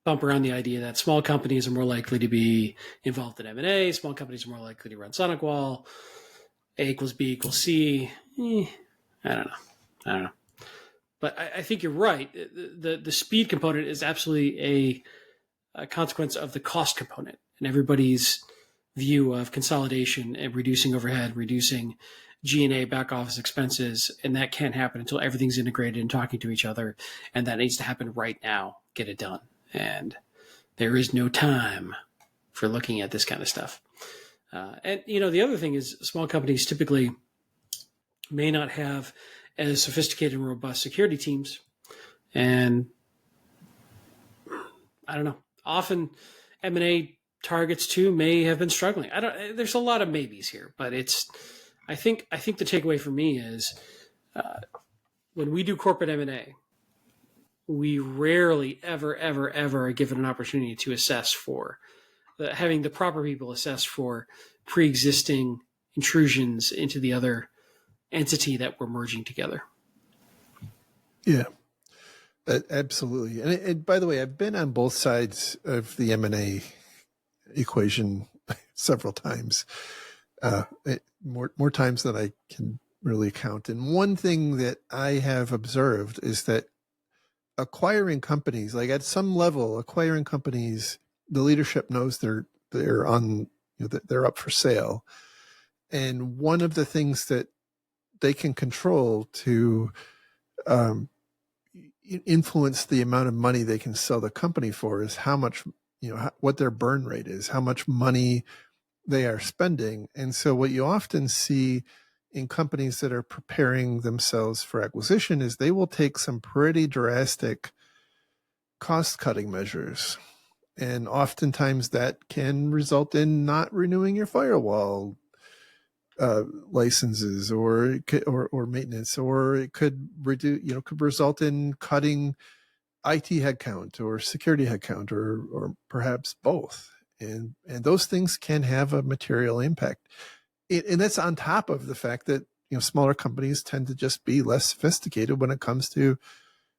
Speaker 2: bump around the idea that small companies are more likely to be involved in M&A. Small companies are more likely to run SonicWall. A equals B equals C. I don't know. But I think you're right. The speed component is absolutely a consequence of the cost component, and everybody's view of consolidation and reducing overhead, reducing G&A back office expenses, and that can't happen until everything's integrated and talking to each other, and that needs to happen right now. Get it done. And there is no time for looking at this kind of stuff. And the other thing is small companies typically may not have as sophisticated and robust security teams. And I don't know, often M&A targets too may have been struggling. There's a lot of maybes here, but I think the takeaway for me is when we do corporate M&A, we rarely ever are given an opportunity to assess for having the proper people assess for pre-existing intrusions into the other entity that we're merging together.
Speaker 1: Yeah, absolutely. And by the way, I've been on both sides of the M&A equation several times, more times than I can really count. And one thing that I have observed is that acquiring companies, like at some level, acquiring companies, the leadership knows they're on, they're up for sale. And one of the things that they can control to influence the amount of money they can sell the company for is how much, what their burn rate is, how much money they are spending. And so what you often see in companies that are preparing themselves for acquisition is they will take some pretty drastic cost-cutting measures. And oftentimes that can result in not renewing your firewall licenses or maintenance, or it could could result in cutting IT headcount or security headcount, or perhaps both. And those things can have a material impact. And that's on top of the fact that smaller companies tend to just be less sophisticated when it comes to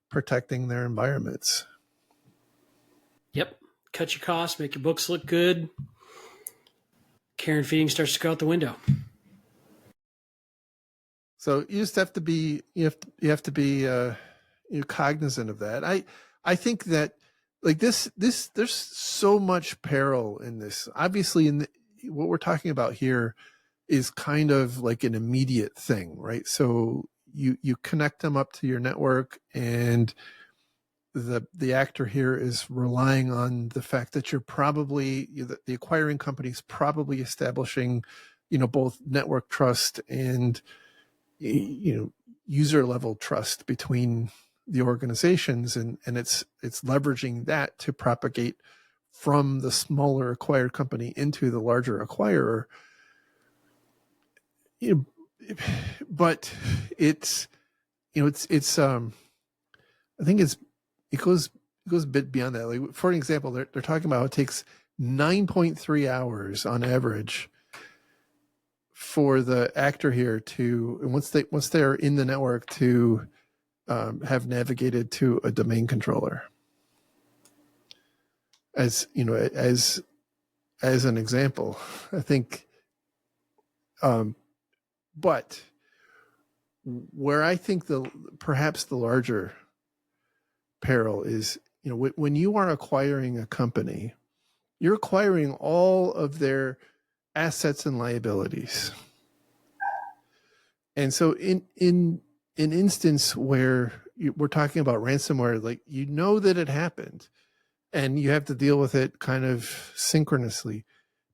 Speaker 1: protecting their environments.
Speaker 2: Yep. Cut your costs, make your books look good. Care and feeding starts to go out the window.
Speaker 1: So you just have to be cognizant of that. I think that like this there's so much peril in this. Obviously, what we're talking about here is kind of like an immediate thing, right? So you connect them up to your network, and the actor here is relying on the fact that you're probably the acquiring company's probably establishing both network trust and user level trust between the organizations, and it's leveraging that to propagate from the smaller acquired company into the larger acquirer. But it's I think it goes a bit beyond that. Like, for an example, they're talking about how it takes 9.3 hours on average for the actor here to, and once they are in the network, to have navigated to a domain controller. As you know, as an example, I think. But where I think perhaps the larger peril is, when you are acquiring a company, you're acquiring all of their assets and liabilities. And so in an instance where we're talking about ransomware, like, that it happened and you have to deal with it kind of synchronously.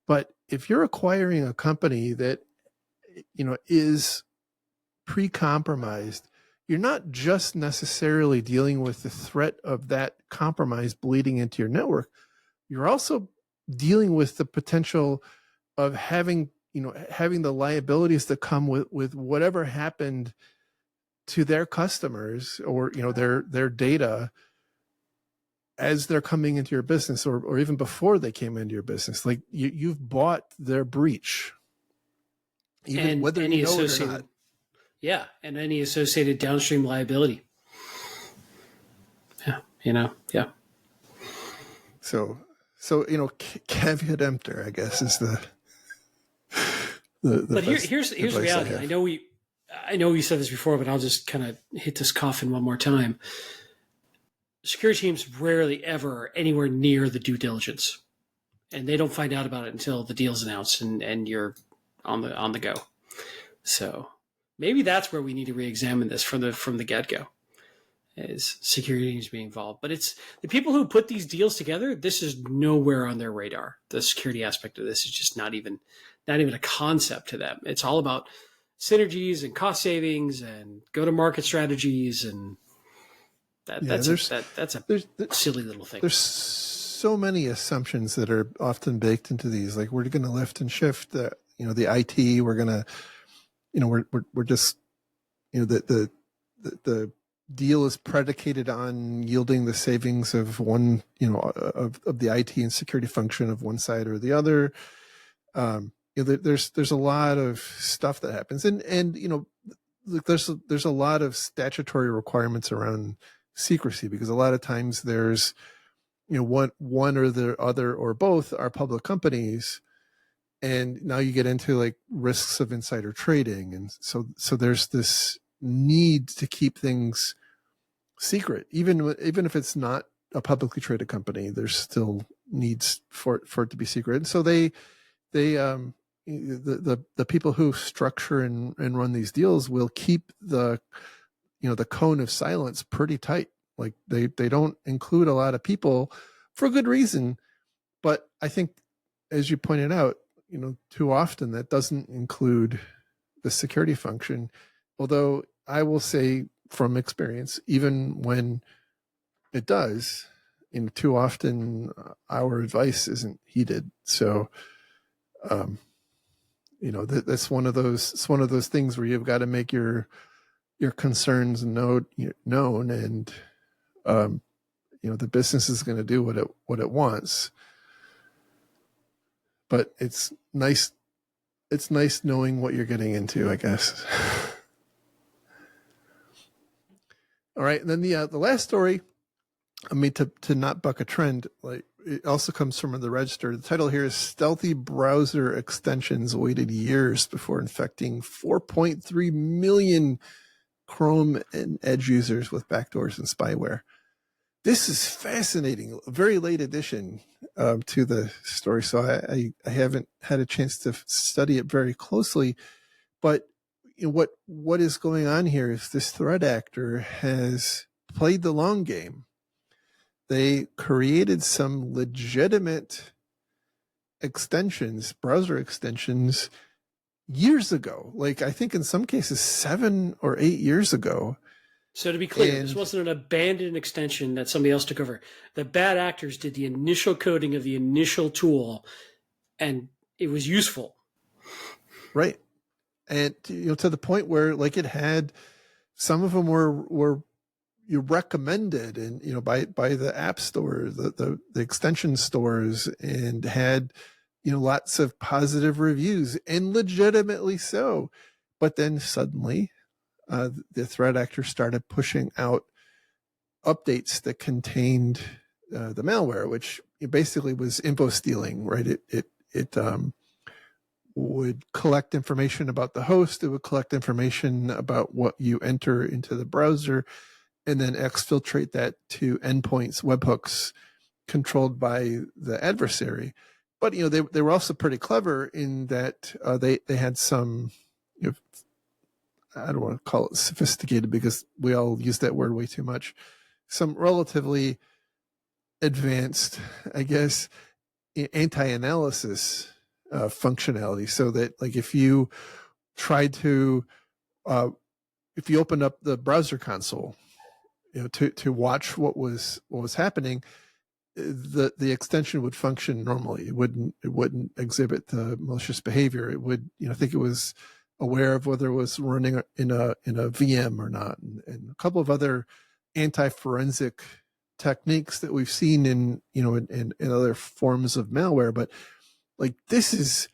Speaker 1: But if you're acquiring a company that, is pre-compromised, you're not just necessarily dealing with the threat of that compromise bleeding into your network. You're also dealing with the potential of having the liabilities that come with whatever happened to their customers, or their data as they're coming into your business, or even before they came into your business. Like, you've bought their breach, even
Speaker 2: and
Speaker 1: whether you know it or not.
Speaker 2: Yeah, and any associated downstream liability. Yeah, yeah.
Speaker 1: So caveat emptor, I guess, is the
Speaker 2: but here's the reality. I know we said this before, but I'll just kind of hit this coffin one more time. Security teams rarely ever anywhere near the due diligence, and they don't find out about it until the deal's announced and you're on the go. So maybe that's where we need to re-examine this from the get-go, is security teams being involved. But it's the people who put these deals together. This is nowhere on their radar. The security aspect of this is just not even a concept to them. It's all about synergies and cost savings and go-to-market strategies, and that's a silly little thing.
Speaker 1: There's so many assumptions that are often baked into these. Like, we're going to lift and shift the IT. We're going to, we're just, the deal is predicated on yielding the savings of one, of the IT and security function of one side or the other. There's a lot of stuff that happens, and there's a lot of statutory requirements around secrecy, because a lot of times there's, one or the other or both are public companies, and now you get into like risks of insider trading, and so there's this need to keep things secret, even if it's not a publicly traded company. There's still needs for it to be secret, and so the people who structure and run these deals will keep the cone of silence pretty tight. Like, they don't include a lot of people for good reason. But I think, as you pointed out, too often that doesn't include the security function. Although I will say from experience, even when it does, too often our advice isn't heeded. So, that's one of those. It's one of those things where you've got to make your concerns known, and the business is going to do what it wants. But it's nice knowing what you're getting into, I guess. All right, and then the last story, I mean, to not buck a trend, like, it also comes from the Register. The title here is "Stealthy Browser Extensions Waited Years Before Infecting 4.3 Million Chrome and Edge Users with Backdoors and Spyware." This is fascinating. A very late addition to the story, so I haven't had a chance to study it very closely. But what is going on here is this threat actor has played the long game. They created some legitimate extensions, browser extensions, years ago. Like, I think in some cases 7 or 8 years ago.
Speaker 2: So to be clear, this wasn't an abandoned extension that somebody else took over. The bad actors did the initial coding of the initial tool, and it was useful.
Speaker 1: Right. And to the point where, like, it had, some of them were recommended, and by the app store, the extension stores, and had lots of positive reviews, and legitimately so. But then suddenly, the threat actors started pushing out updates that contained the malware, which basically was info stealing, right? It would collect information about the host. It would collect information about what you enter into the browser, and then exfiltrate that to endpoints, webhooks controlled by the adversary. But they were also pretty clever in that they had some, I don't want to call it sophisticated because we all use that word way too much. Some relatively advanced, I guess, anti-analysis functionality, so that like if you tried to, if you opened up the browser console, to watch what was happening, the extension would function normally. It wouldn't exhibit the malicious behavior. It would, think it was aware of whether it was running in a VM or not, and a couple of other anti-forensic techniques that we've seen in other forms of malware. But like this is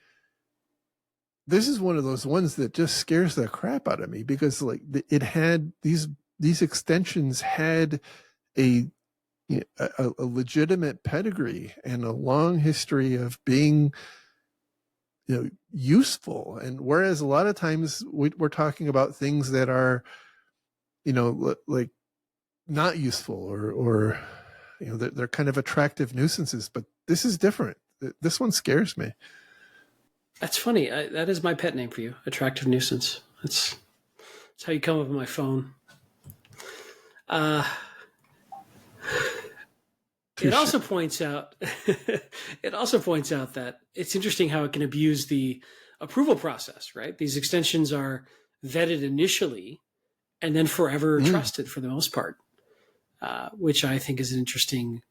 Speaker 1: one of those ones that just scares the crap out of me, because like it had these extensions had a legitimate pedigree and a long history of being useful. And whereas a lot of times we're talking about things that are like not useful, or they're kind of attractive nuisances, but this is different. This one scares me.
Speaker 2: That's funny. That is my pet name for you, attractive nuisance. That's how you come up with my phone. It also points out that it's interesting how it can abuse the approval process, right? These extensions are vetted initially and then forever trusted for the most part, which I think is an interesting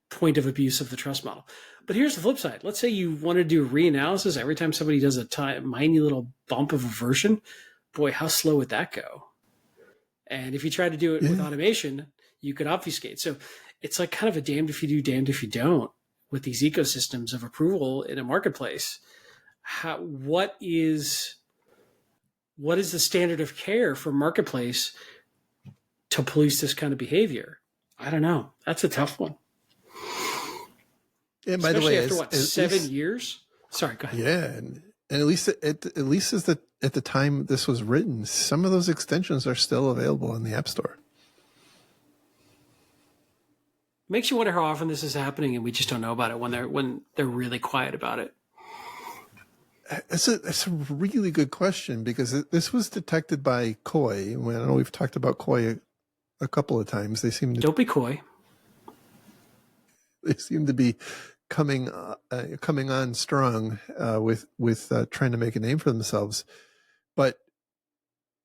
Speaker 2: point of abuse of the trust model. But here's the flip side. Let's say you want to do reanalysis every time somebody does a tiny little bump of a version. Boy, how slow would that go? And if you try to do it with automation, you could obfuscate. So it's like kind of a damned if you do, damned if you don't with these ecosystems of approval in a marketplace. What is the standard of care for marketplace to police this kind of behavior? I don't know. That's a tough one.
Speaker 1: And by the way,
Speaker 2: after 7 years? Sorry, go ahead.
Speaker 1: Yeah, and at least as at the time this was written, some of those extensions are still available in the App Store.
Speaker 2: Makes you wonder how often this is happening, and we just don't know about it when they're really quiet about it.
Speaker 1: It's a really good question, because this was detected by Koi. I know we've talked about Koi a couple of times.
Speaker 2: Don't be coy.
Speaker 1: They seem to be coming on strong with trying to make a name for themselves. But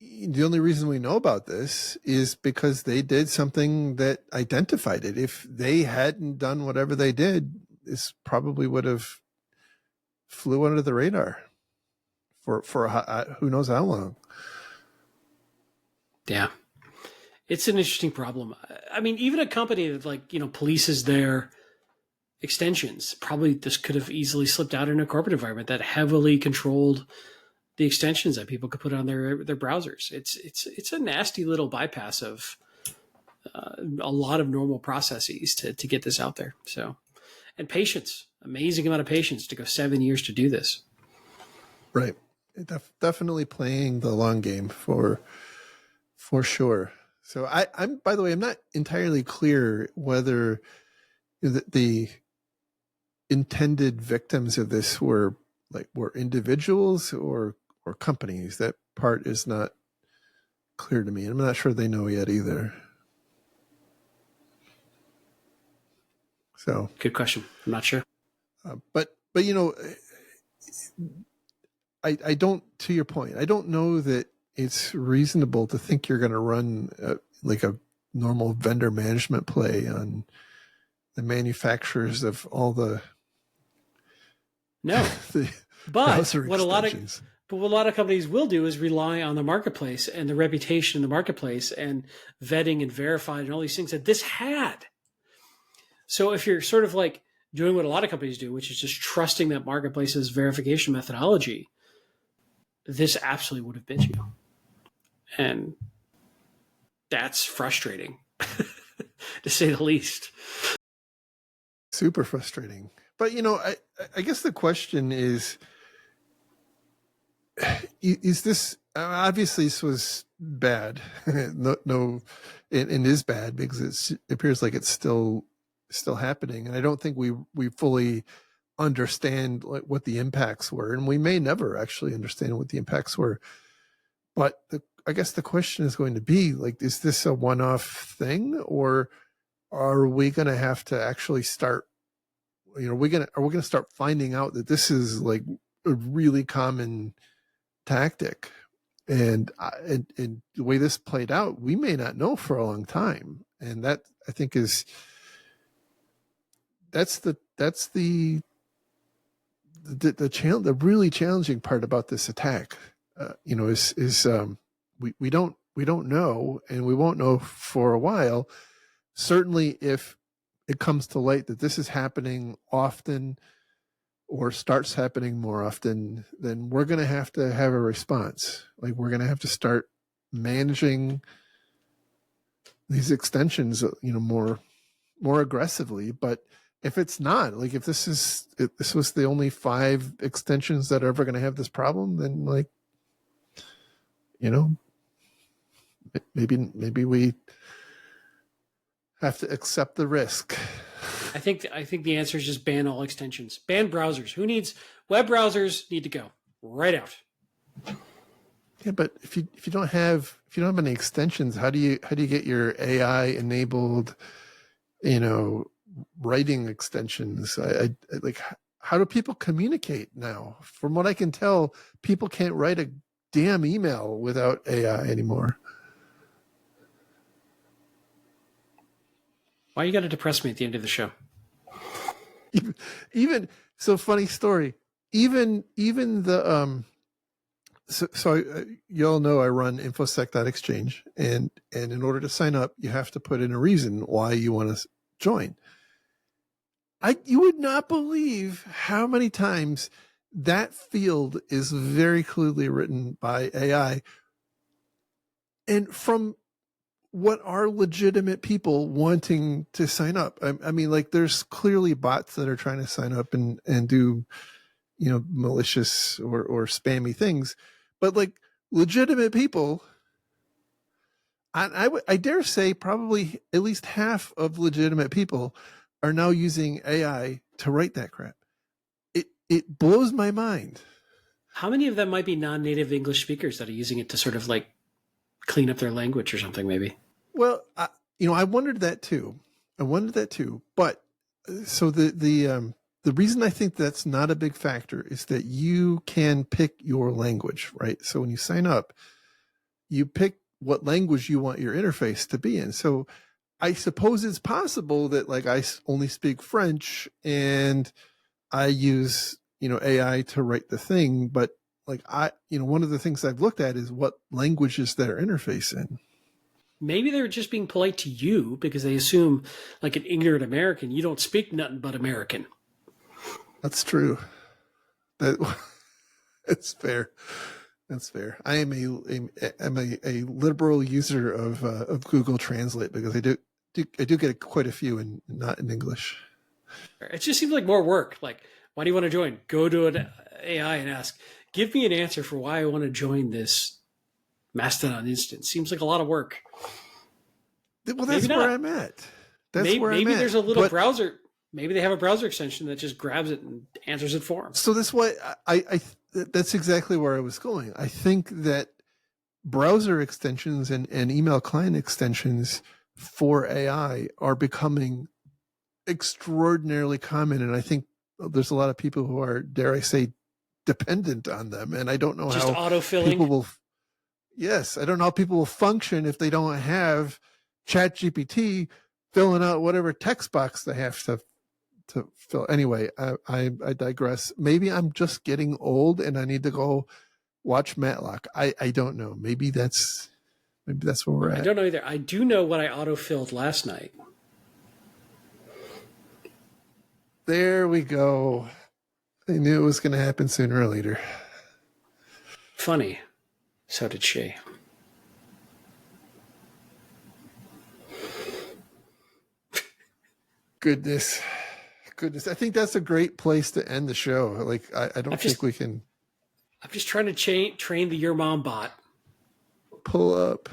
Speaker 1: the only reason we know about this is because they did something that identified it. If they hadn't done whatever they did, this probably would have flew under the radar for who knows how long.
Speaker 2: Yeah. It's an interesting problem. I mean, even a company that polices their extensions, probably this could have easily slipped out in a corporate environment that heavily controlled the extensions that people could put on their browsers. It's a nasty little bypass of a lot of normal processes to get this out there. So, and patience, amazing amount of patience to go 7 years to do this.
Speaker 1: Right. Definitely playing the long game for sure. So I'm, by the way, I'm not entirely clear whether the intended victims of this were individuals or companies. That part is not clear to me. I'm not sure they know yet either. So
Speaker 2: good question. I'm not sure.
Speaker 1: But I don't, to your point, I don't know that it's reasonable to think you're going to run like a normal vendor management play on the manufacturers of all the
Speaker 2: but what a lot of companies will do is rely on the marketplace and the reputation in the marketplace and vetting and verified and all these things that this had. So if you're sort of like doing what a lot of companies do, which is just trusting that marketplace's verification methodology, this absolutely would have bit you. And that's frustrating, to say the least.
Speaker 1: Super frustrating. But, I guess the question is this, obviously this was bad. No, it is bad because it appears like it's still happening. And I don't think we fully understand what the impacts were. And we may never actually understand what the impacts were. But I guess the question is going to be like, is this a one-off thing, or are we going to have to actually start, are we going to start finding out that this is like a really common tactic? And the way this played out, we may not know for a long time. And that, I think, that's the really challenging part about this attack. We don't know, and we won't know for a while. Certainly, if it comes to light that this is happening often or starts happening more often, then we're going to have a response. Like, we're going to have to start managing these extensions, more aggressively. But if it's not, like, if this was the only 5 extensions that are ever going to have this problem, then, like, maybe we have to accept the risk.
Speaker 2: I think the answer is just ban all extensions. Ban browsers. Who needs web browsers? Need to go right out.
Speaker 1: Yeah, but if you don't have any extensions, how do you get your AI enabled, writing extensions? I like, how do people communicate now? From what I can tell, people can't write a damn email without AI anymore.
Speaker 2: Why you got to depress me at the end of the show?
Speaker 1: Even so, funny story. Even the so you all know I run infosec.exchange, and in order to sign up, you have to put in a reason why you want to join. You would not believe how many times that field is very clearly written by AI, and from what are legitimate people wanting to sign up. I mean, like, there's clearly bots that are trying to sign up and do, malicious or spammy things, but like legitimate people, I dare say probably at least half of legitimate people are now using AI to write that crap. It blows my mind.
Speaker 2: How many of them might be non-native English speakers that are using it to sort of like clean up their language or something, maybe?
Speaker 1: Well, I wondered that too. But so the reason I think that's not a big factor is that you can pick your language, right? So when you sign up, you pick what language you want your interface to be in. So I suppose it's possible that, like, I only speak French and I use, AI to write the thing, but like, one of the things I've looked at is what language is their interface in.
Speaker 2: Maybe they're just being polite to you because they assume, like an ignorant American, you don't speak nothing but American.
Speaker 1: That's true. That's fair. That's fair. I am a liberal user of Google Translate because I do get quite a few and not in English.
Speaker 2: It just seems like more work. Like, why do you want to join? Go to an AI and ask, give me an answer for why I want to join this Mastodon instance. Seems like a lot of work.
Speaker 1: Well, that's where I'm at.
Speaker 2: Maybe there's a little browser. Maybe they have a browser extension that just grabs it and answers it for them.
Speaker 1: So that's why that's exactly where I was going. I think that browser extensions and email client extensions for AI are becoming extraordinarily common, and I think there's a lot of people who are, dare I say, dependent on them. And I don't know
Speaker 2: just
Speaker 1: how
Speaker 2: autofilling.
Speaker 1: People will. Yes, I don't know how people will function if they don't have ChatGPT filling out whatever text box they have to fill. Anyway, I digress. Maybe I'm just getting old and I need to go watch Matlock. I don't know. Maybe that's where we're at.
Speaker 2: I don't know either. I do know what I autofilled last night.
Speaker 1: There we go. I knew it was going to happen sooner or later.
Speaker 2: Funny. So did she.
Speaker 1: Goodness. I think that's a great place to end the show. Like, I don't think we can.
Speaker 2: I'm just trying to train the Your Mom bot.
Speaker 1: Pull up.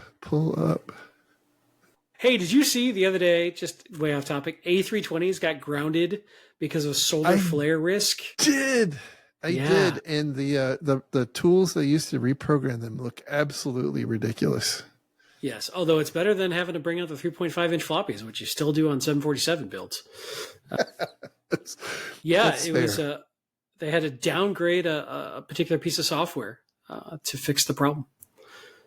Speaker 2: Hey, did you see the other day, just way off topic, A320s got grounded because of solar flare risk?
Speaker 1: I did. And the tools they used to reprogram them look absolutely ridiculous.
Speaker 2: Yes, although it's better than having to bring out the 3.5-inch floppies, which you still do on 747 builds.
Speaker 1: That's
Speaker 2: it was they had to downgrade a particular piece of software to fix the problem.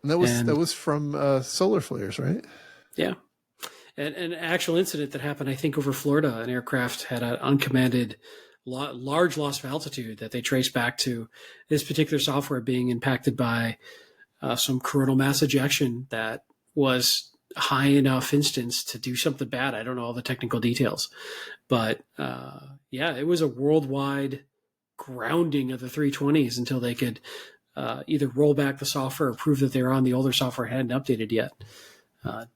Speaker 1: And that was from solar flares, right?
Speaker 2: Yeah. And an actual incident that happened, I think, over Florida. An aircraft had an uncommanded large loss of altitude that they traced back to this particular software being impacted by some coronal mass ejection that was high enough instance to do something bad. I don't know all the technical details. But it was a worldwide grounding of the 320s until they could either roll back the software or prove that they were on the older software hadn't updated yet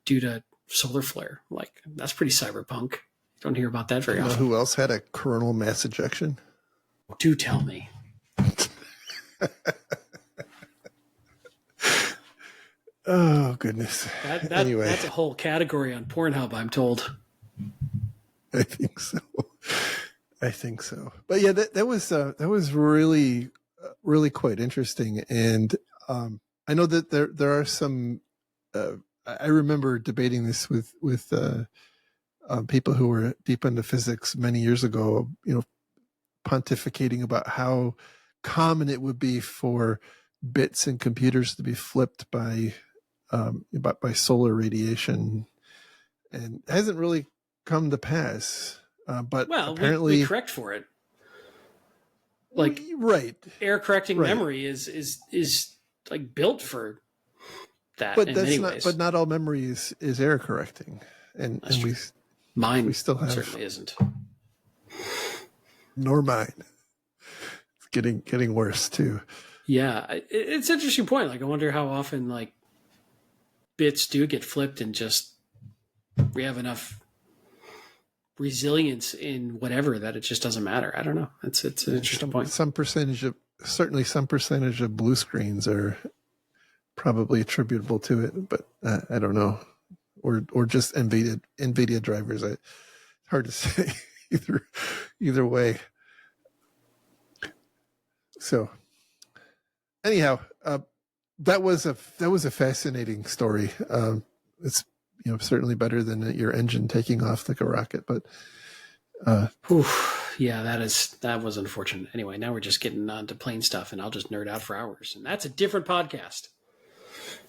Speaker 2: due to solar flare. Like, that's pretty cyberpunk. Don't hear about that very often.
Speaker 1: Who else had a coronal mass ejection?
Speaker 2: Do tell me.
Speaker 1: Oh, goodness.
Speaker 2: Anyway. That's a whole category on Pornhub, I'm told.
Speaker 1: I think so. But yeah, that was really, really quite interesting. And I know that there are some. I remember debating this with people who were deep into physics many years ago. Pontificating about how common it would be for bits in computers to be flipped by solar radiation, and it hasn't really come to pass. But apparently,
Speaker 2: we correct for it. Like,
Speaker 1: right,
Speaker 2: error correcting memory is like built for that.
Speaker 1: But
Speaker 2: in
Speaker 1: that's
Speaker 2: many
Speaker 1: not.
Speaker 2: ways.
Speaker 1: But not all memory is error correcting, and
Speaker 2: mine
Speaker 1: we still have
Speaker 2: certainly isn't.
Speaker 1: Nor mine. It's getting worse too.
Speaker 2: Yeah, it's an interesting point. Like, I wonder how often like bits do get flipped, and just we have enough resilience in whatever that it just doesn't matter. I don't know. It's an interesting point.
Speaker 1: Some percentage of blue screens are probably attributable to it, but I don't know, or just NVIDIA drivers. It's hard to say either way. So anyhow, that was a fascinating story. It's certainly better than your engine taking off like a rocket, but
Speaker 2: that was unfortunate. Anyway, now we're just getting on to plane stuff, and I'll just nerd out for hours, and that's a different podcast.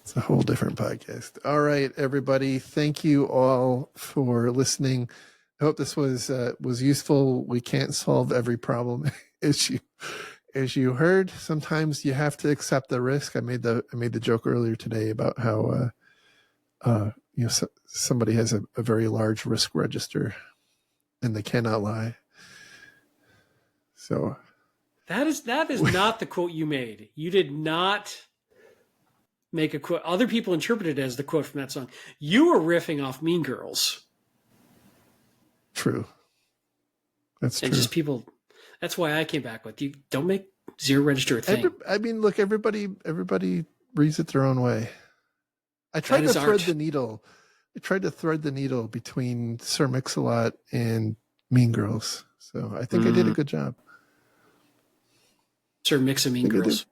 Speaker 1: It's a whole different podcast. All right, everybody, thank you all for listening. I hope this was useful. We can't solve every problem as you heard. Sometimes you have to accept the risk. I made the joke earlier today about how somebody has a very large risk register and they cannot lie. So
Speaker 2: that is not the quote you made. You did not make a quote. Other people interpreted it as the quote from that song. You were riffing off Mean Girls. True.
Speaker 1: That's true.
Speaker 2: And just people. That's why I came back with, you don't make zero register a thing.
Speaker 1: Look, everybody reads it their own way. I tried to thread the needle. I tried to thread the needle between Sir Mix-a-Lot and Mean Girls. So I think I did a good job.
Speaker 2: Sir Mix and Mean Girls.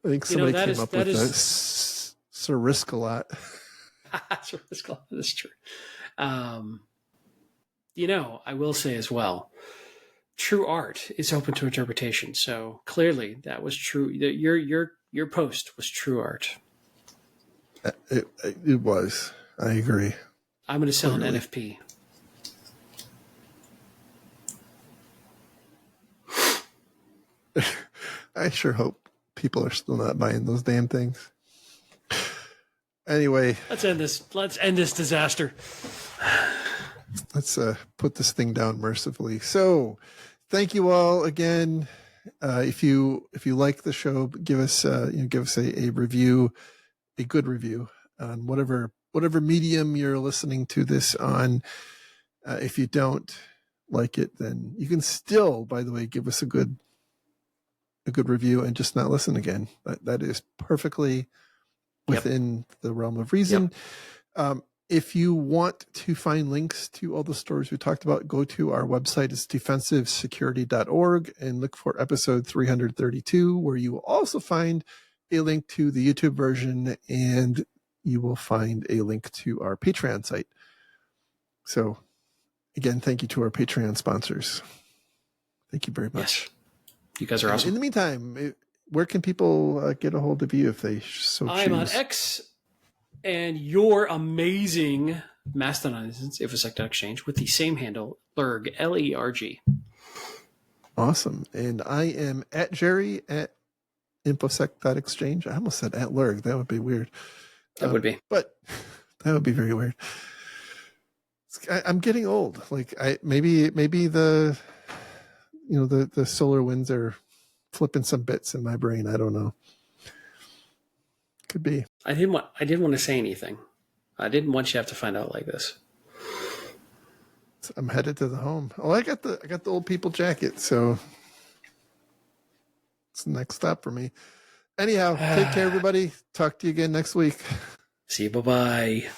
Speaker 1: I think somebody came up with that. Sir Risk-a-Lot.
Speaker 2: Sir Risk-a-Lot. That's true. I will say as well, true art is open to interpretation. So clearly that was true. Your post was true art.
Speaker 1: It was. I agree.
Speaker 2: I'm going to sell an NFP.
Speaker 1: I sure hope people are still not buying those damn things. Anyway,
Speaker 2: let's end this disaster.
Speaker 1: let's put this thing down mercifully. So, thank you all again. If you like the show, give us give us a review, a good review on whatever medium you're listening to this on. If you don't like it, then you can still, by the way, give us a good review and just not listen again. That is perfectly within the realm of reason. If you want to find links to all the stories we talked about, go to our website. It's defensivesecurity.org and look for episode 332, where you will also find a link to the YouTube version, and you will find a link to our Patreon site. So again, thank you to our Patreon sponsors. Thank you very much.
Speaker 2: Yes. You guys are awesome.
Speaker 1: In the meantime, where can people get a hold of you if they so choose?
Speaker 2: I'm on X and your amazing Mastodon instance, infosec.exchange, with the same handle, Lerg, L-E-R-G.
Speaker 1: Awesome. And I am at Jerry at infosec.exchange. I almost said at Lerg. That would be weird.
Speaker 2: That would be.
Speaker 1: But that would be very weird. I'm getting old. Like maybe the the solar winds are flipping some bits in my brain. I don't know. Could be.
Speaker 2: I didn't want to say anything. I didn't want you to have to find out like this.
Speaker 1: I'm headed to the home. Oh, I got the old people jacket, so it's the next stop for me. Anyhow, take care, everybody. Talk to you again next week.
Speaker 2: See you. Bye-bye.